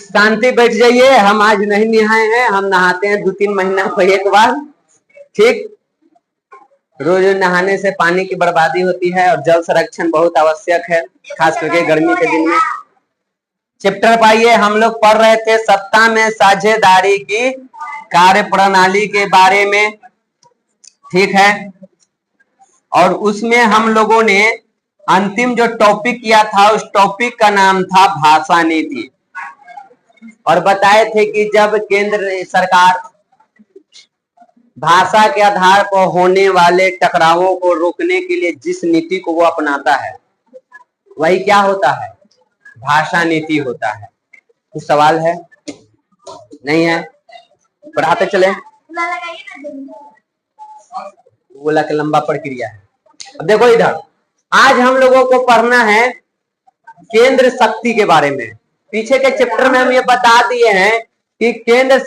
शांति बैठ जाइए। हम आज नहीं नहाए हैं, हम नहाते हैं 2-3 महीना को एक बार। ठीक, रोज नहाने से पानी की बर्बादी होती है और जल संरक्षण बहुत आवश्यक है, खास करके गर्मी के दिन में। चैप्टर पाइए, हम लोग पढ़ रहे थे सत्ता में साझेदारी की कार्य प्रणाली के बारे में। ठीक है, और उसमें हम लोगों ने अंतिम जो टॉपिक किया था उस टॉपिक का नाम था भाषा नीति, और बताए थे कि जब केंद्र सरकार भाषा के आधार पर होने वाले टकरावों को रोकने के लिए जिस नीति को वो अपनाता है वही क्या होता है, भाषा नीति होता है। कुछ सवाल है? नहीं है? पढ़ाते चले। बोला कि लंबा प्रक्रिया है। अब देखो इधर, आज हम लोगों को पढ़ना है केंद्र शक्ति के बारे में। पीछे के चैप्टर में हम ये बता दिए हैं कि केंद्र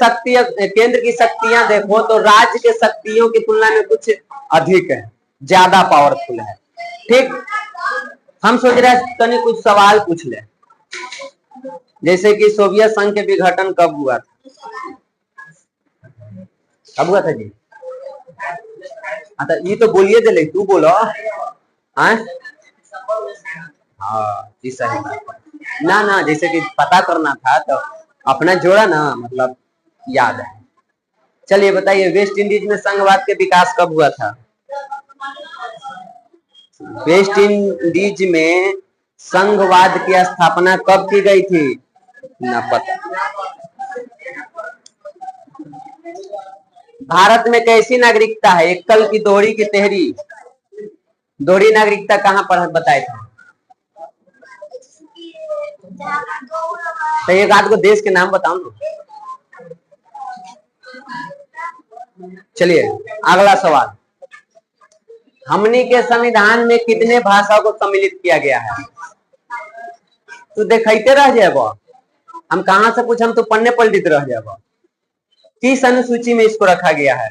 की शक्तियां देखो तो राज्य के शक्तियों की तुलना में कुछ अधिक है, ज्यादा पावरफुल है। ठीक, हम सोच रहे हैं कहीं कुछ सवाल पूछ ले, जैसे कि सोवियत संघ के विघटन कब हुआ था? कब हुआ था जी? अच्छा, ये तो बोलिए दे, तू बोलो। हाँ, जी सही बात। ना जैसे कि पता करना था तो अपना जोड़ा ना, मतलब याद है। चलिए बताइए, वेस्ट इंडीज में संघवाद के विकास कब हुआ था? वेस्ट इंडीज में संघवाद की स्थापना कब की गई थी? ना पता। भारत में कैसी नागरिकता है? एकल की, दोहरी की, तिहरी? दोहरी नागरिकता कहाँ पर बताए थे? तो एक आध को देश के नाम बताओ ना। चलिए अगला सवाल, हमनी के संविधान में कितने भाषाओं को सम्मिलित किया गया है? तू देखते रह जाएगा, हम कहां से पूछ, हम तो पन्ने पलटित रह जाएगा। किस अनुसूची में इसको रखा गया है?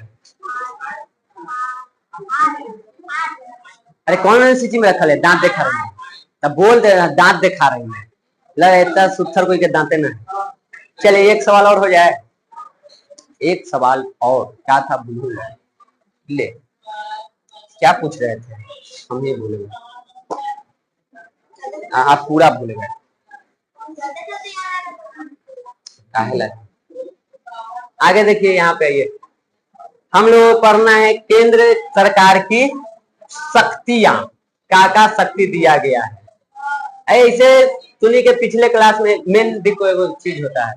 अरे कौन अनुसूची में रखा है? दांत दिखा रहे हैं तब बोल दे, दांत दिखा रहे हैं, लगता सुत्थर कोई के दांते ना। चलिए एक सवाल और हो जाए। एक सवाल और क्या था, भूल ले, क्या पूछ रहे थे? हम ही भूल गए, आप पूरा भूल गए। आगे देखिए, यहाँ पे ये हम लोग को पढ़ना है केंद्र सरकार की शक्तियां, क्या शक्ति दिया गया है। ऐसे सुनी के पिछले क्लास में मेन देखो एगो चीज होता है,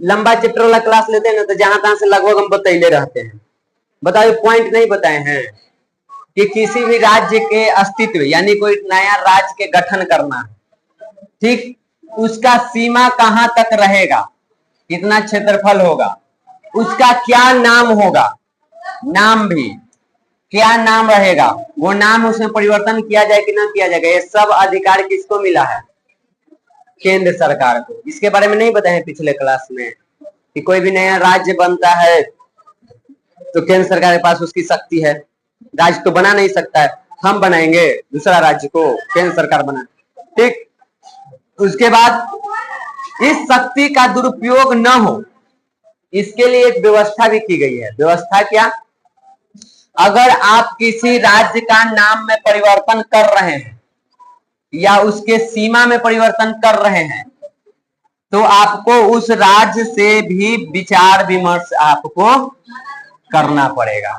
लंबा चैप्टर वाला क्लास लेते हैं ना तो जहां तहां से लगभग हम बतैले रहते हैं। बताओ, पॉइंट नहीं बताए हैं कि किसी भी राज्य के अस्तित्व, यानी कोई नया राज्य के गठन करना, ठीक, उसका सीमा कहां तक रहेगा, कितना क्षेत्रफल होगा, उसका क्या नाम होगा, नाम भी क्या नाम रहेगा, वो नाम उसमें परिवर्तन किया जाए कि ना किया जाएगा, ये सब अधिकार किसको मिला है? केंद्र सरकार को। इसके बारे में नहीं बताए पिछले क्लास में कि कोई भी नया राज्य बनता है तो केंद्र सरकार के पास उसकी शक्ति है। राज्य तो बना नहीं सकता है, हम बनाएंगे दूसरा राज्य को, केंद्र सरकार बना। ठीक, उसके बाद इस शक्ति का दुरुपयोग न हो इसके लिए एक व्यवस्था भी की गई है। व्यवस्था क्या? अगर आप किसी राज्य का नाम में परिवर्तन कर रहे हैं या उसके सीमा में परिवर्तन कर रहे हैं तो आपको उस राज्य से भी विचार विमर्श आपको करना पड़ेगा।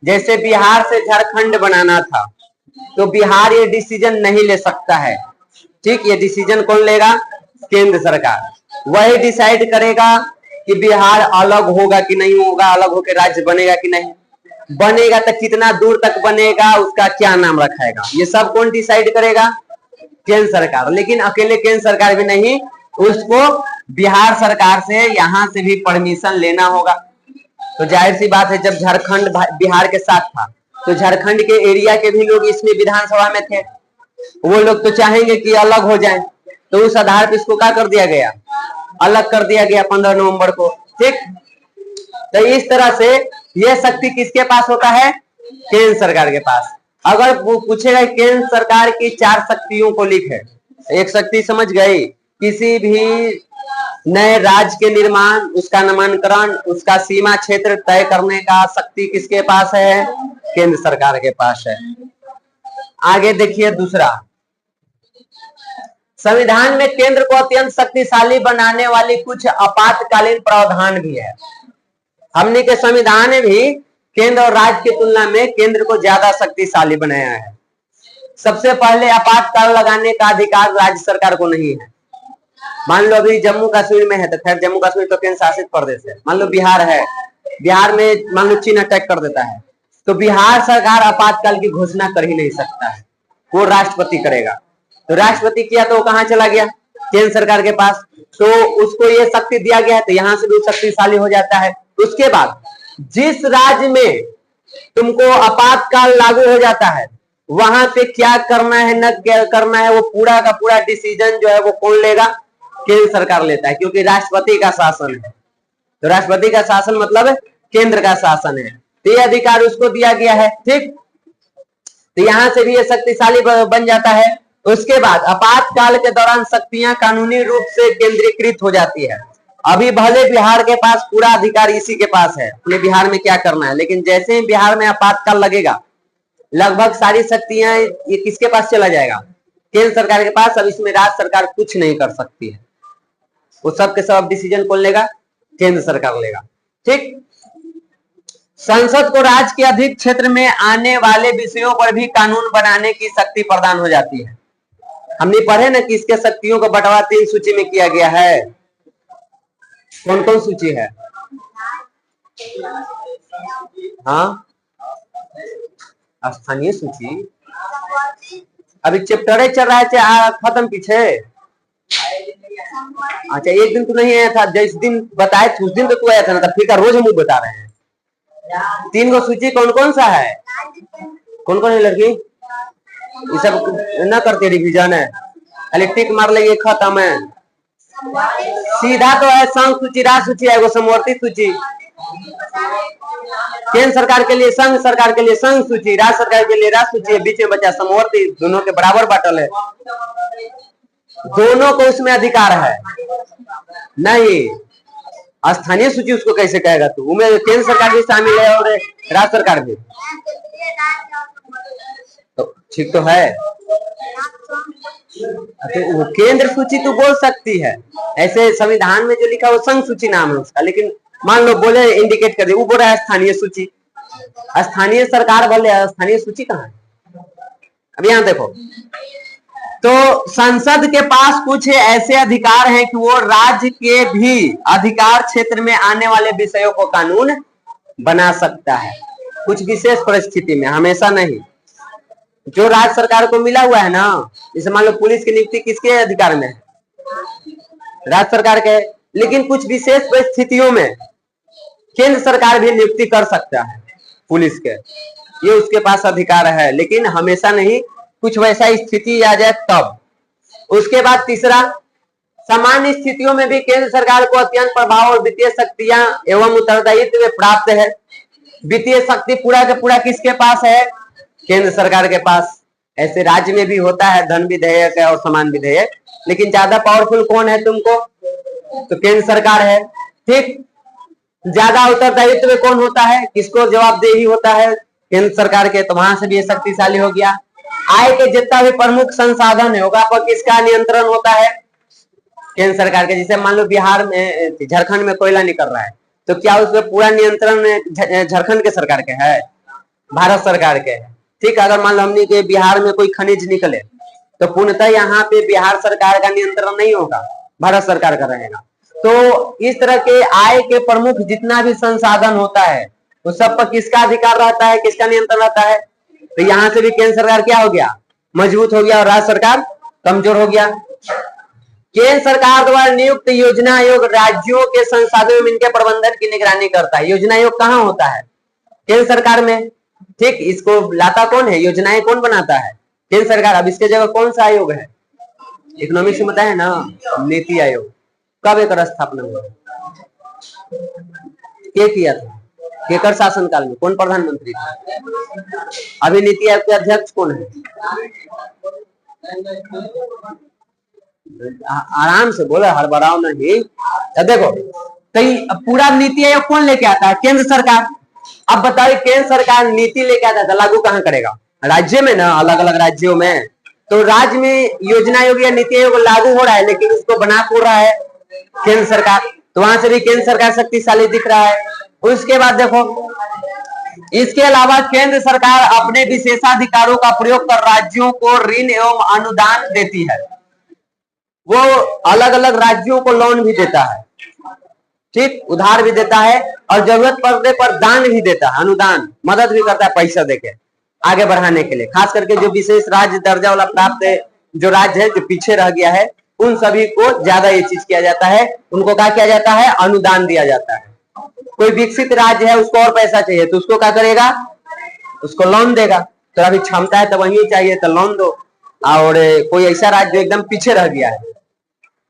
जैसे बिहार से झारखंड बनाना था तो बिहार ये डिसीजन नहीं ले सकता है। ठीक, ये डिसीजन कौन लेगा? केंद्र सरकार। वही डिसाइड करेगा कि बिहार अलग होगा कि नहीं होगा, अलग होकर राज्य बनेगा कि नहीं बनेगा, तो कितना दूर तक बनेगा, उसका क्या नाम रखाएगा, ये सब कौन डिसाइड करेगा? केंद्र सरकार। लेकिन अकेले केंद्र सरकार भी नहीं, उसको बिहार सरकार से यहाँ से भी परमिशन लेना होगा। तो जाहिर सी बात है, जब झारखंड बिहार के साथ था तो झारखंड के एरिया के भी लोग इसमें विधानसभा में थे, वो लोग तो चाहेंगे कि अलग हो जाए, तो उस आधार पर इसको क्या कर दिया गया? अलग कर दिया गया 15 नवंबर को। ठीक, तो इस तरह से यह शक्ति किसके पास होता है? केंद्र सरकार के पास। अगर वो पूछेगा केंद्र सरकार की 4 शक्तियों को लिखे, एक शक्ति समझ गई, किसी भी नए राज्य के निर्माण, उसका नामकरण, उसका सीमा क्षेत्र तय करने का शक्ति किसके पास है? केंद्र सरकार के पास है। आगे देखिए दूसरा, संविधान में केंद्र को अत्यंत शक्तिशाली बनाने वाली कुछ आपातकालीन प्रावधान भी है। हमने के संविधान ने भी केंद्र और राज्य की तुलना में केंद्र को ज्यादा शक्तिशाली बनाया है। सबसे पहले आपातकाल लगाने का अधिकार राज्य सरकार को नहीं है। मान लो अभी जम्मू कश्मीर में है, तो खैर जम्मू कश्मीर तो केंद्र शासित प्रदेश है। मान लो बिहार है, बिहार में मान लो चीन अटैक कर देता है, तो बिहार सरकार आपातकाल की घोषणा कर ही नहीं सकता है, वो राष्ट्रपति करेगा। तो राष्ट्रपति किया तो वो कहाँ चला गया? केंद्र सरकार के पास। तो उसको ये शक्ति दिया गया है, तो यहाँ से भी शक्तिशाली हो जाता है। उसके बाद जिस राज्य में तुमको आपातकाल लागू हो जाता है, वहां पे क्या करना है न क्या करना है, वो पूरा का पूरा डिसीजन जो है वो कौन लेगा? केंद्र सरकार लेता है, क्योंकि राष्ट्रपति का शासन है। तो राष्ट्रपति का शासन मतलब केंद्र का शासन है, तो ये अधिकार उसको दिया गया है। ठीक, तो यहां से भी ये शक्तिशाली बन जाता है। उसके बाद आपातकाल के दौरान शक्तियां कानूनी रूप से केंद्रीकृत हो जाती है। अभी भले बिहार के पास पूरा अधिकार इसी के पास है, अपने बिहार में क्या करना है, लेकिन जैसे ही बिहार में आपातकाल लगेगा, लगभग सारी शक्तियां ये किसके पास चला जाएगा? केंद्र सरकार के पास। अब इसमें राज्य सरकार कुछ नहीं कर सकती है, वो सब के सब डिसीजन कौन लेगा? केंद्र सरकार लेगा। ठीक, संसद को राज्य के अधिक क्षेत्र में आने वाले विषयों पर भी कानून बनाने की शक्ति प्रदान हो जाती है। हमने पढ़े ना कि इसके शक्तियों का बंटवारा 3 सूची में किया गया है। कौन कौन सूची है? हाँ, स्थानीय सूची अभी चैप्टर चल रहा है, खत्म पीछे। अच्छा, एक दिन तो नहीं आया था, जिस दिन बताए उस दिन तो तू आया था ना, तब फिर का रोज हम बता रहे हैं। 3 गो सूची कौन कौन सा है? कौन कौन है लड़की? ये सब न करते रिविजन है, खाली टिक मार लेंगे खत्म है। सीधा तो है संघ सूची, राज्य सूची है, वो समवर्ती सूची। केंद्र सरकार के लिए संघ, सरकार के लिए संघ सूची, राज्य सरकार के लिए राज्य सूची है, बीच में बचा समवर्ती, दोनों के बराबर बाटल है, दोनों को उसमें अधिकार है। नहीं, स्थानीय सूची उसको कैसे कहेगा तू? उनमें केंद्र सरकार भी शामिल है और राज्य सरकार भी, तो ठीक तो है। वो केंद्र सूची तू बोल सकती है, ऐसे संविधान में जो लिखा वो संघ सूची नाम है उसका, लेकिन मान लो बोले इंडिकेट कर दे, वो बोल रहा है स्थानीय सूची। स्थानीय सरकार बोले, स्थानीय सूची कहाँ है? अब यहाँ देखो, तो संसद के पास कुछ ऐसे अधिकार हैं कि वो राज्य के भी अधिकार क्षेत्र में आने वाले विषयों को कानून बना सकता है, कुछ विशेष परिस्थिति में, हमेशा नहीं। जो राज्य सरकार को मिला हुआ है ना, जैसे मान लो पुलिस की नियुक्ति किसके अधिकार में है? राज्य सरकार के, लेकिन कुछ विशेष परिस्थितियों में केंद्र सरकार भी नियुक्ति कर सकता है पुलिस के, ये उसके पास अधिकार है, लेकिन हमेशा नहीं, कुछ वैसा स्थिति आ जाए तब। उसके बाद तीसरा, सामान्य स्थितियों में भी केंद्र सरकार को अत्यंत प्रभाव और वित्तीय शक्तियां एवं उत्तरदायित्व प्राप्त है। वित्तीय शक्ति पूरा का पूरा किसके पास है? केंद्र सरकार के पास। ऐसे राज्य में भी होता है धन विधेयक और समान विधेयक, लेकिन ज्यादा पावरफुल कौन है तुमको? तो केंद्र सरकार है। ठीक, ज्यादा उत्तरदायित्व कौन होता है? किसको जवाबदेही होता है? केंद्र सरकार के, तो वहां से भी ये शक्तिशाली हो गया। आय के जितना भी प्रमुख संसाधन है होगा पर किसका नियंत्रण होता है? केंद्र सरकार के। जैसे मान लो बिहार में, झारखंड में कोयला निकल रहा है, तो क्या उसमें पूरा नियंत्रण झारखंड के सरकार के है? भारत सरकार के है। ठीक, अगर मान लो हमने के बिहार में कोई खनिज निकले, तो पूर्णतः यहाँ पे बिहार सरकार का नियंत्रण नहीं होगा, भारत सरकार का रहेगा। तो इस तरह के आय के प्रमुख जितना भी संसाधन होता है, उस सब पर किसका अधिकार रहता है, किसका नियंत्रण रहता है? तो यहाँ से भी केंद्र सरकार क्या हो गया? मजबूत हो गया, और राज्य सरकार कमजोर हो गया। केंद्र सरकार द्वारा नियुक्त योजना आयोग राज्यों के संसाधनों में इनके प्रबंधन की निगरानी करता है। योजना आयोग कहाँ होता है? केंद्र सरकार में। ठीक, इसको लाता कौन है? योजनाएं कौन बनाता है? केंद्र सरकार। अब इसके जगह कौन सा आयोग है? इकोनॉमिक्स में बताया ना, नीति आयोग। कब एक स्थापना हुआ? क्या किया था? केकर शासनकाल में? कौन प्रधानमंत्री था? अभी नीति आयोग के अध्यक्ष कौन है? आराम से बोलो, हड़बड़ाओ नहीं। तो देखो, कई पूरा नीति आयोग कौन लेके आता है? केंद्र सरकार। अब बताइए, केंद्र सरकार नीति लेके आता है तो लागू कहाँ करेगा? राज्य में ना, अलग अलग राज्यों में। तो राज्य में योजना आयोग या नीति आयोग लागू हो रहा है, लेकिन उसको बना कौन रहा है? केंद्र सरकार। तो वहां से भी केंद्र सरकार शक्तिशाली दिख रहा है। उसके बाद देखो, इसके अलावा केंद्र सरकार अपने विशेषाधिकारों का प्रयोग कर राज्यों को ऋण एवं अनुदान देती है। वो अलग अलग राज्यों को लोन भी देता है, ठीक, उधार भी देता है, और जरूरत पड़ने पर दान भी देता है, अनुदान, मदद भी करता है पैसा देके आगे बढ़ाने के लिए। खास करके जो विशेष राज्य दर्जा वाला प्राप्त जो राज्य है, जो पीछे रह गया है, उन सभी को ज्यादा ये चीज किया जाता है, उनको क्या किया जाता है? अनुदान दिया जाता है। कोई विकसित राज्य है, उसको और पैसा चाहिए तो उसको क्या करेगा? उसको लोन देगा। तो अभी क्षमता है तो वही चाहिए तो लोन दो। और कोई ऐसा राज्य जो एकदम पीछे रह गया है,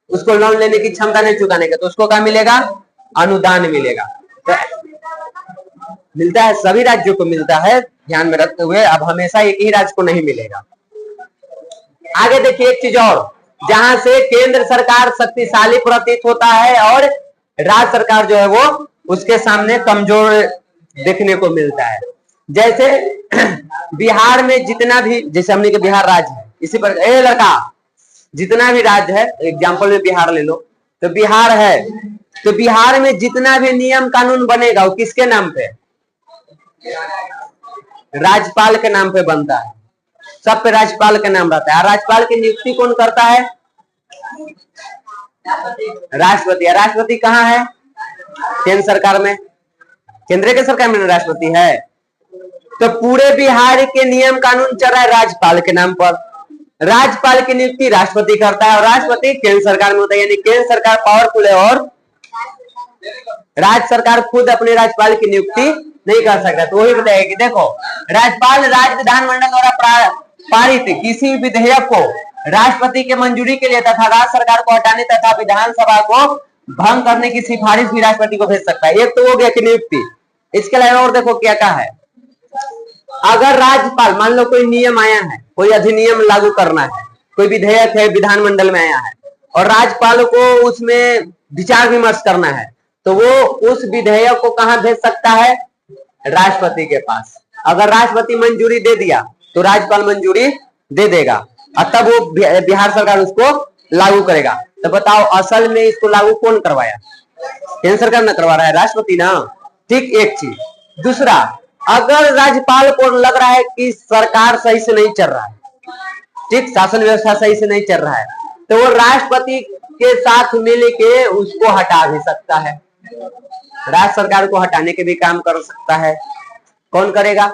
उसको लोन लेने की क्षमता नहीं चुकाने का, तो उसको क्या मिलेगा? अनुदान मिलेगा। तो मिलता है, सभी राज्यों को मिलता है, ध्यान में रखते हुए। अब हमेशा एक ही राज्य को नहीं मिलेगा। आगे देखिए एक चीज और, जहां से केंद्र सरकार शक्तिशाली प्रतीत होता है और राज्य सरकार जो है वो उसके सामने कमजोर देखने को मिलता है। जैसे बिहार में जितना भी, जैसे हमने के बिहार राज्य है, इसी पर लड़का जितना भी राज्य है, एग्जाम्पल में बिहार ले लो, तो बिहार है, तो बिहार में जितना भी नियम कानून बनेगा वो किसके नाम पे? राज्यपाल के नाम पे बनता है। सब पे राज्यपाल का नाम रहता है। राज्यपाल की नियुक्ति कौन करता है? राष्ट्रपति। राष्ट्रपति कहाँ है? केंद्र सरकार में, केंद्र के सरकार में राष्ट्रपति है। तो पूरे बिहार के नियम कानून चल रहा है राज्यपाल के नाम पर। राज्यपाल की नियुक्ति राष्ट्रपति करता है और राष्ट्रपति केंद्र सरकार में होता है, यानी केंद्र सरकार पावरफुल है और राज्य सरकार खुद अपने राज्यपाल की नियुक्ति नहीं कर सकता। तो वही बताइए कि देखो, राज्यपाल राज्य विधानमंडल द्वारा पारित किसी विधेयक को राष्ट्रपति के मंजूरी के लिए तथा राज्य सरकार को हटाने तथा विधानसभा को भंग करने की सिफारिश भी राष्ट्रपति को भेज सकता है। एक तो हो गया कि नियुक्ति। इसके अलावा और देखो क्या कहा है, अगर राज्यपाल, मान लो कोई नियम आया है, कोई अधिनियम लागू करना है, कोई विधेयक है विधानमंडल में आया है और राज्यपाल को उसमें विचार विमर्श करना है, तो वो उस विधेयक को कहां भेज सकता है? राष्ट्रपति के पास। अगर राष्ट्रपति मंजूरी दे दिया तो राज्यपाल मंजूरी दे देगा और तब वो बिहार सरकार उसको लागू करेगा। तो बताओ, असल में इसको लागू कौन करवाया? केंद्र सरकार ना करवा रहा है, राष्ट्रपति ना। ठीक, एक चीज। दूसरा, अगर राज्यपाल को लग रहा है कि सरकार सही से नहीं चल रहा है, ठीक, शासन व्यवस्था सही से नहीं चल रहा है, तो वो राष्ट्रपति के साथ मिल के उसको हटा भी सकता है। राज्य सरकार को हटाने के भी काम कर सकता है। कौन करेगा?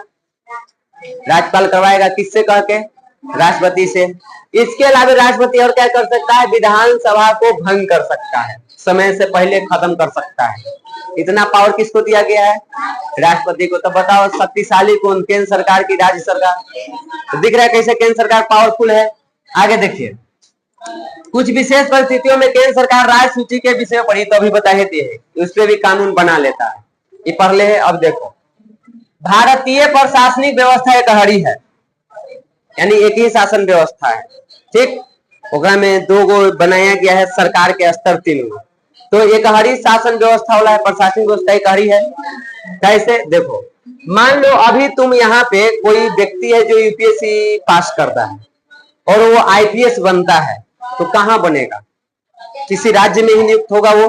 राज्यपाल करवाएगा। किससे? कह के राष्ट्रपति से। इसके अलावा राष्ट्रपति और क्या कर सकता है? विधानसभा को भंग कर सकता है, समय से पहले खत्म कर सकता है। इतना पावर किसको दिया गया है? राष्ट्रपति को। तो बताओ, शक्तिशाली कौन? केंद्र सरकार की राज्य सरकार? तो दिख रहा है कैसे केंद्र सरकार पावरफुल है। आगे देखिए, कुछ विशेष परिस्थितियों में केंद्र सरकार राज्य सूची के विषय पढ़ी तो अभी बता देती है, उस पर भी कानून बना लेता है। ये पढ़ ले। अब देखो, भारतीय प्रशासनिक व्यवस्था एक हड़ी है, यानी एक ही शासन व्यवस्था है, ठीक। ओकरा में दो गो बनाया गया है सरकार के स्तर, तीन गो। तो एक हड़ी शासन व्यवस्था वाला है, प्रशासनिक व्यवस्था एक हड़ी है। कैसे? देखो, मान लो अभी तुम यहाँ पे कोई व्यक्ति है जो यूपीएससी पास करता है और वो आईपीएस बनता है, तो कहाँ बनेगा? किसी राज्य में ही नियुक्त होगा वो।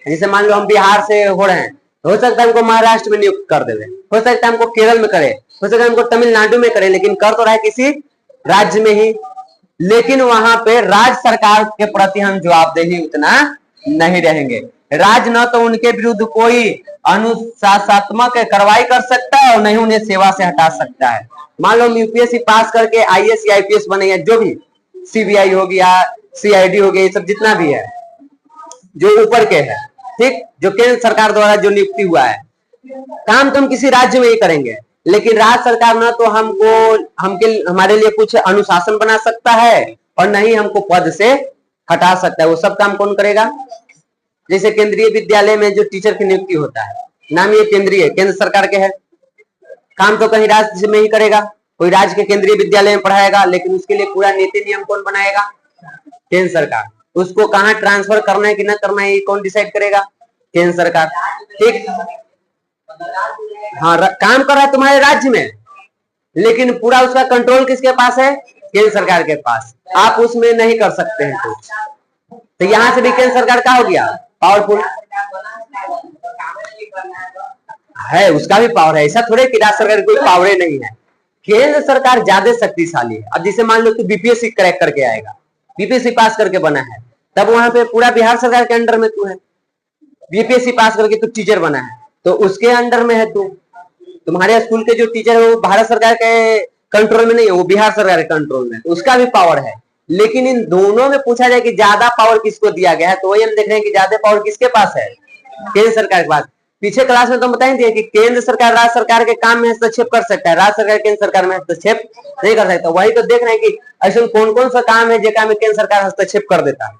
जैसे मान लो हम बिहार से हो रहे हैं, हो सकता है हमको महाराष्ट्र में नियुक्त कर देवे, हो सकता है हमको केरल में करे, हो सकता है हमको तमिलनाडु में करे, लेकिन कर तो रहा है किसी राज्य में ही। लेकिन वहां पे राज्य सरकार के प्रति हम जवाबदेही उतना नहीं रहेंगे। राज्य न तो उनके विरुद्ध कोई अनुशासनात्मक कार्रवाई कर सकता है और नहीं उन्हें सेवा से हटा सकता है। मान लो हम यूपीएससी पास करके आईएएस या आईपीएस बने, या जो भी सीबीआई हो गया, सीआईडी हो गया, ये सब जितना भी है जो ऊपर के है, ठीक, जो केंद्र सरकार द्वारा जो नियुक्ति हुआ है, काम तुम किसी राज्य में ही करेंगे। लेकिन राज्य सरकार ना तो हमारे लिए कुछ अनुशासन बना सकता है और न ही हमको पद से हटा सकता है। वो सब काम कौन करेगा? जैसे केंद्रीय विद्यालय में जो टीचर की नियुक्ति होता है, नाम ये केंद्रीय, केंद्र सरकार के है, काम तो कहीं राज्य में ही करेगा, कोई राज्य के केंद्रीय विद्यालय में पढ़ाएगा, लेकिन उसके लिए पूरा नीति नियम कौन बनाएगा? केंद्र सरकार। उसको कहाँ ट्रांसफर करना है कि ना करना है ये कौन डिसाइड करेगा? केंद्र सरकार। ठीक, हाँ काम कर रहा है तुम्हारे राज्य में, लेकिन पूरा उसका कंट्रोल किसके पास है? केंद्र सरकार के पास। आप उसमें नहीं कर सकते हैं कुछ। तो यहां से भी केंद्र सरकार का हो गया पावरफुल है, उसका भी पावर है। ऐसा थोड़े कि राज्य सरकार की कोई पावर नहीं है, केंद्र सरकार ज्यादा शक्तिशाली है। अब जैसे मान लो तू बीपीएससी क्रैक करके आएगा, बीपीएससी पास करके बना है, तब वहां पे पूरा बिहार सरकार के अंडर में तू है। बीपीएससी पास करके तू टीचर बना है तो उसके अंडर में है तू। तुम्हारे स्कूल के जो टीचर है वो भारत सरकार के कंट्रोल में नहीं है, वो बिहार सरकार के कंट्रोल में, उसका भी पावर है। लेकिन इन दोनों में पूछा जाए कि ज्यादा पावर किसको दिया गया है, तो वही हम देख रहे हैं कि ज्यादा पावर किसके पास है? केंद्र सरकार के पास। पीछे क्लास में तो बताए थे कि केंद्र सरकार राज्य सरकार के काम में हस्तक्षेप कर सकता है, राज्य सरकार केंद्र सरकार में हस्तक्षेप नहीं कर सकता। वही तो देख रहे हैं कि ऐसे कौन कौन सा काम है जेका में केंद्र सरकार हस्तक्षेप कर देता है,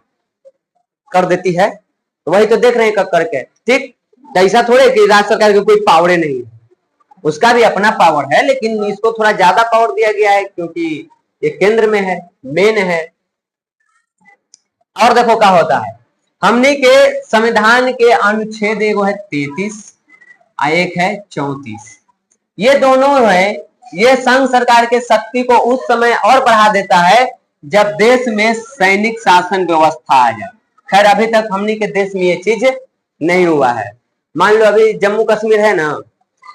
कर देती है। तो वही तो देख रहे हैं करके। ठीक, ऐसा थोड़े कि राज्य सरकार की कोई पावर नहीं है, उसका भी अपना पावर है, लेकिन इसको थोड़ा ज्यादा पावर दिया गया है क्योंकि ये केंद्र में है, मेन है। और देखो क्या होता है, हमने के संविधान के अनुच्छेद एक है 33 और एक है 34। ये दोनों है, ये संघ सरकार के शक्ति को उस समय और बढ़ा देता है जब देश में सैनिक शासन व्यवस्था आ जाए। खैर अभी तक हमने के देश में ये चीज नहीं हुआ है। मान लो अभी जम्मू कश्मीर है ना,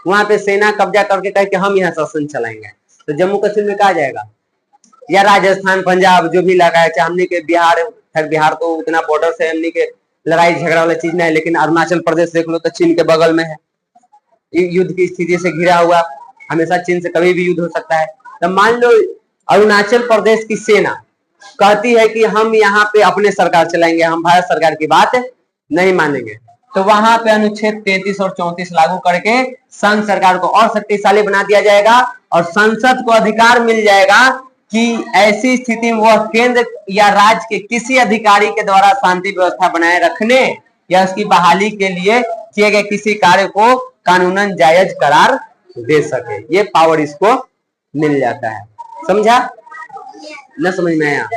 वहां पे सेना कब्जा करके कहे कि हम यहाँ शासन चलाएंगे, तो जम्मू कश्मीर में कहा जाएगा? या राजस्थान पंजाब जो भी लगा है, चाहे हमने के बिहार, खैर बिहार तो उतना बॉर्डर से हमने के लड़ाई झगड़ा वाला चीज नहीं है, लेकिन अरुणाचल प्रदेश देख लो तो चीन के बगल में है, युद्ध की स्थिति से घिरा हुआ, हमेशा चीन से कभी भी युद्ध हो सकता है। तो मान लो अरुणाचल प्रदेश की सेना कहती है कि हम यहाँ पे अपने सरकार चलाएंगे, हम भारत सरकार की बात नहीं मानेंगे, तो वहां पे अनुच्छेद 33 और 34 लागू करके संघ सरकार को और शक्तिशाली बना दिया जाएगा और संसद को अधिकार मिल जाएगा कि ऐसी स्थिति में वह केंद्र या राज्य के किसी अधिकारी के द्वारा शांति व्यवस्था बनाए रखने या उसकी बहाली के लिए किए गए किसी कार्य को कानूनन जायज करार दे सके। ये पावर इसको मिल जाता है। समझा? न समझ में आया?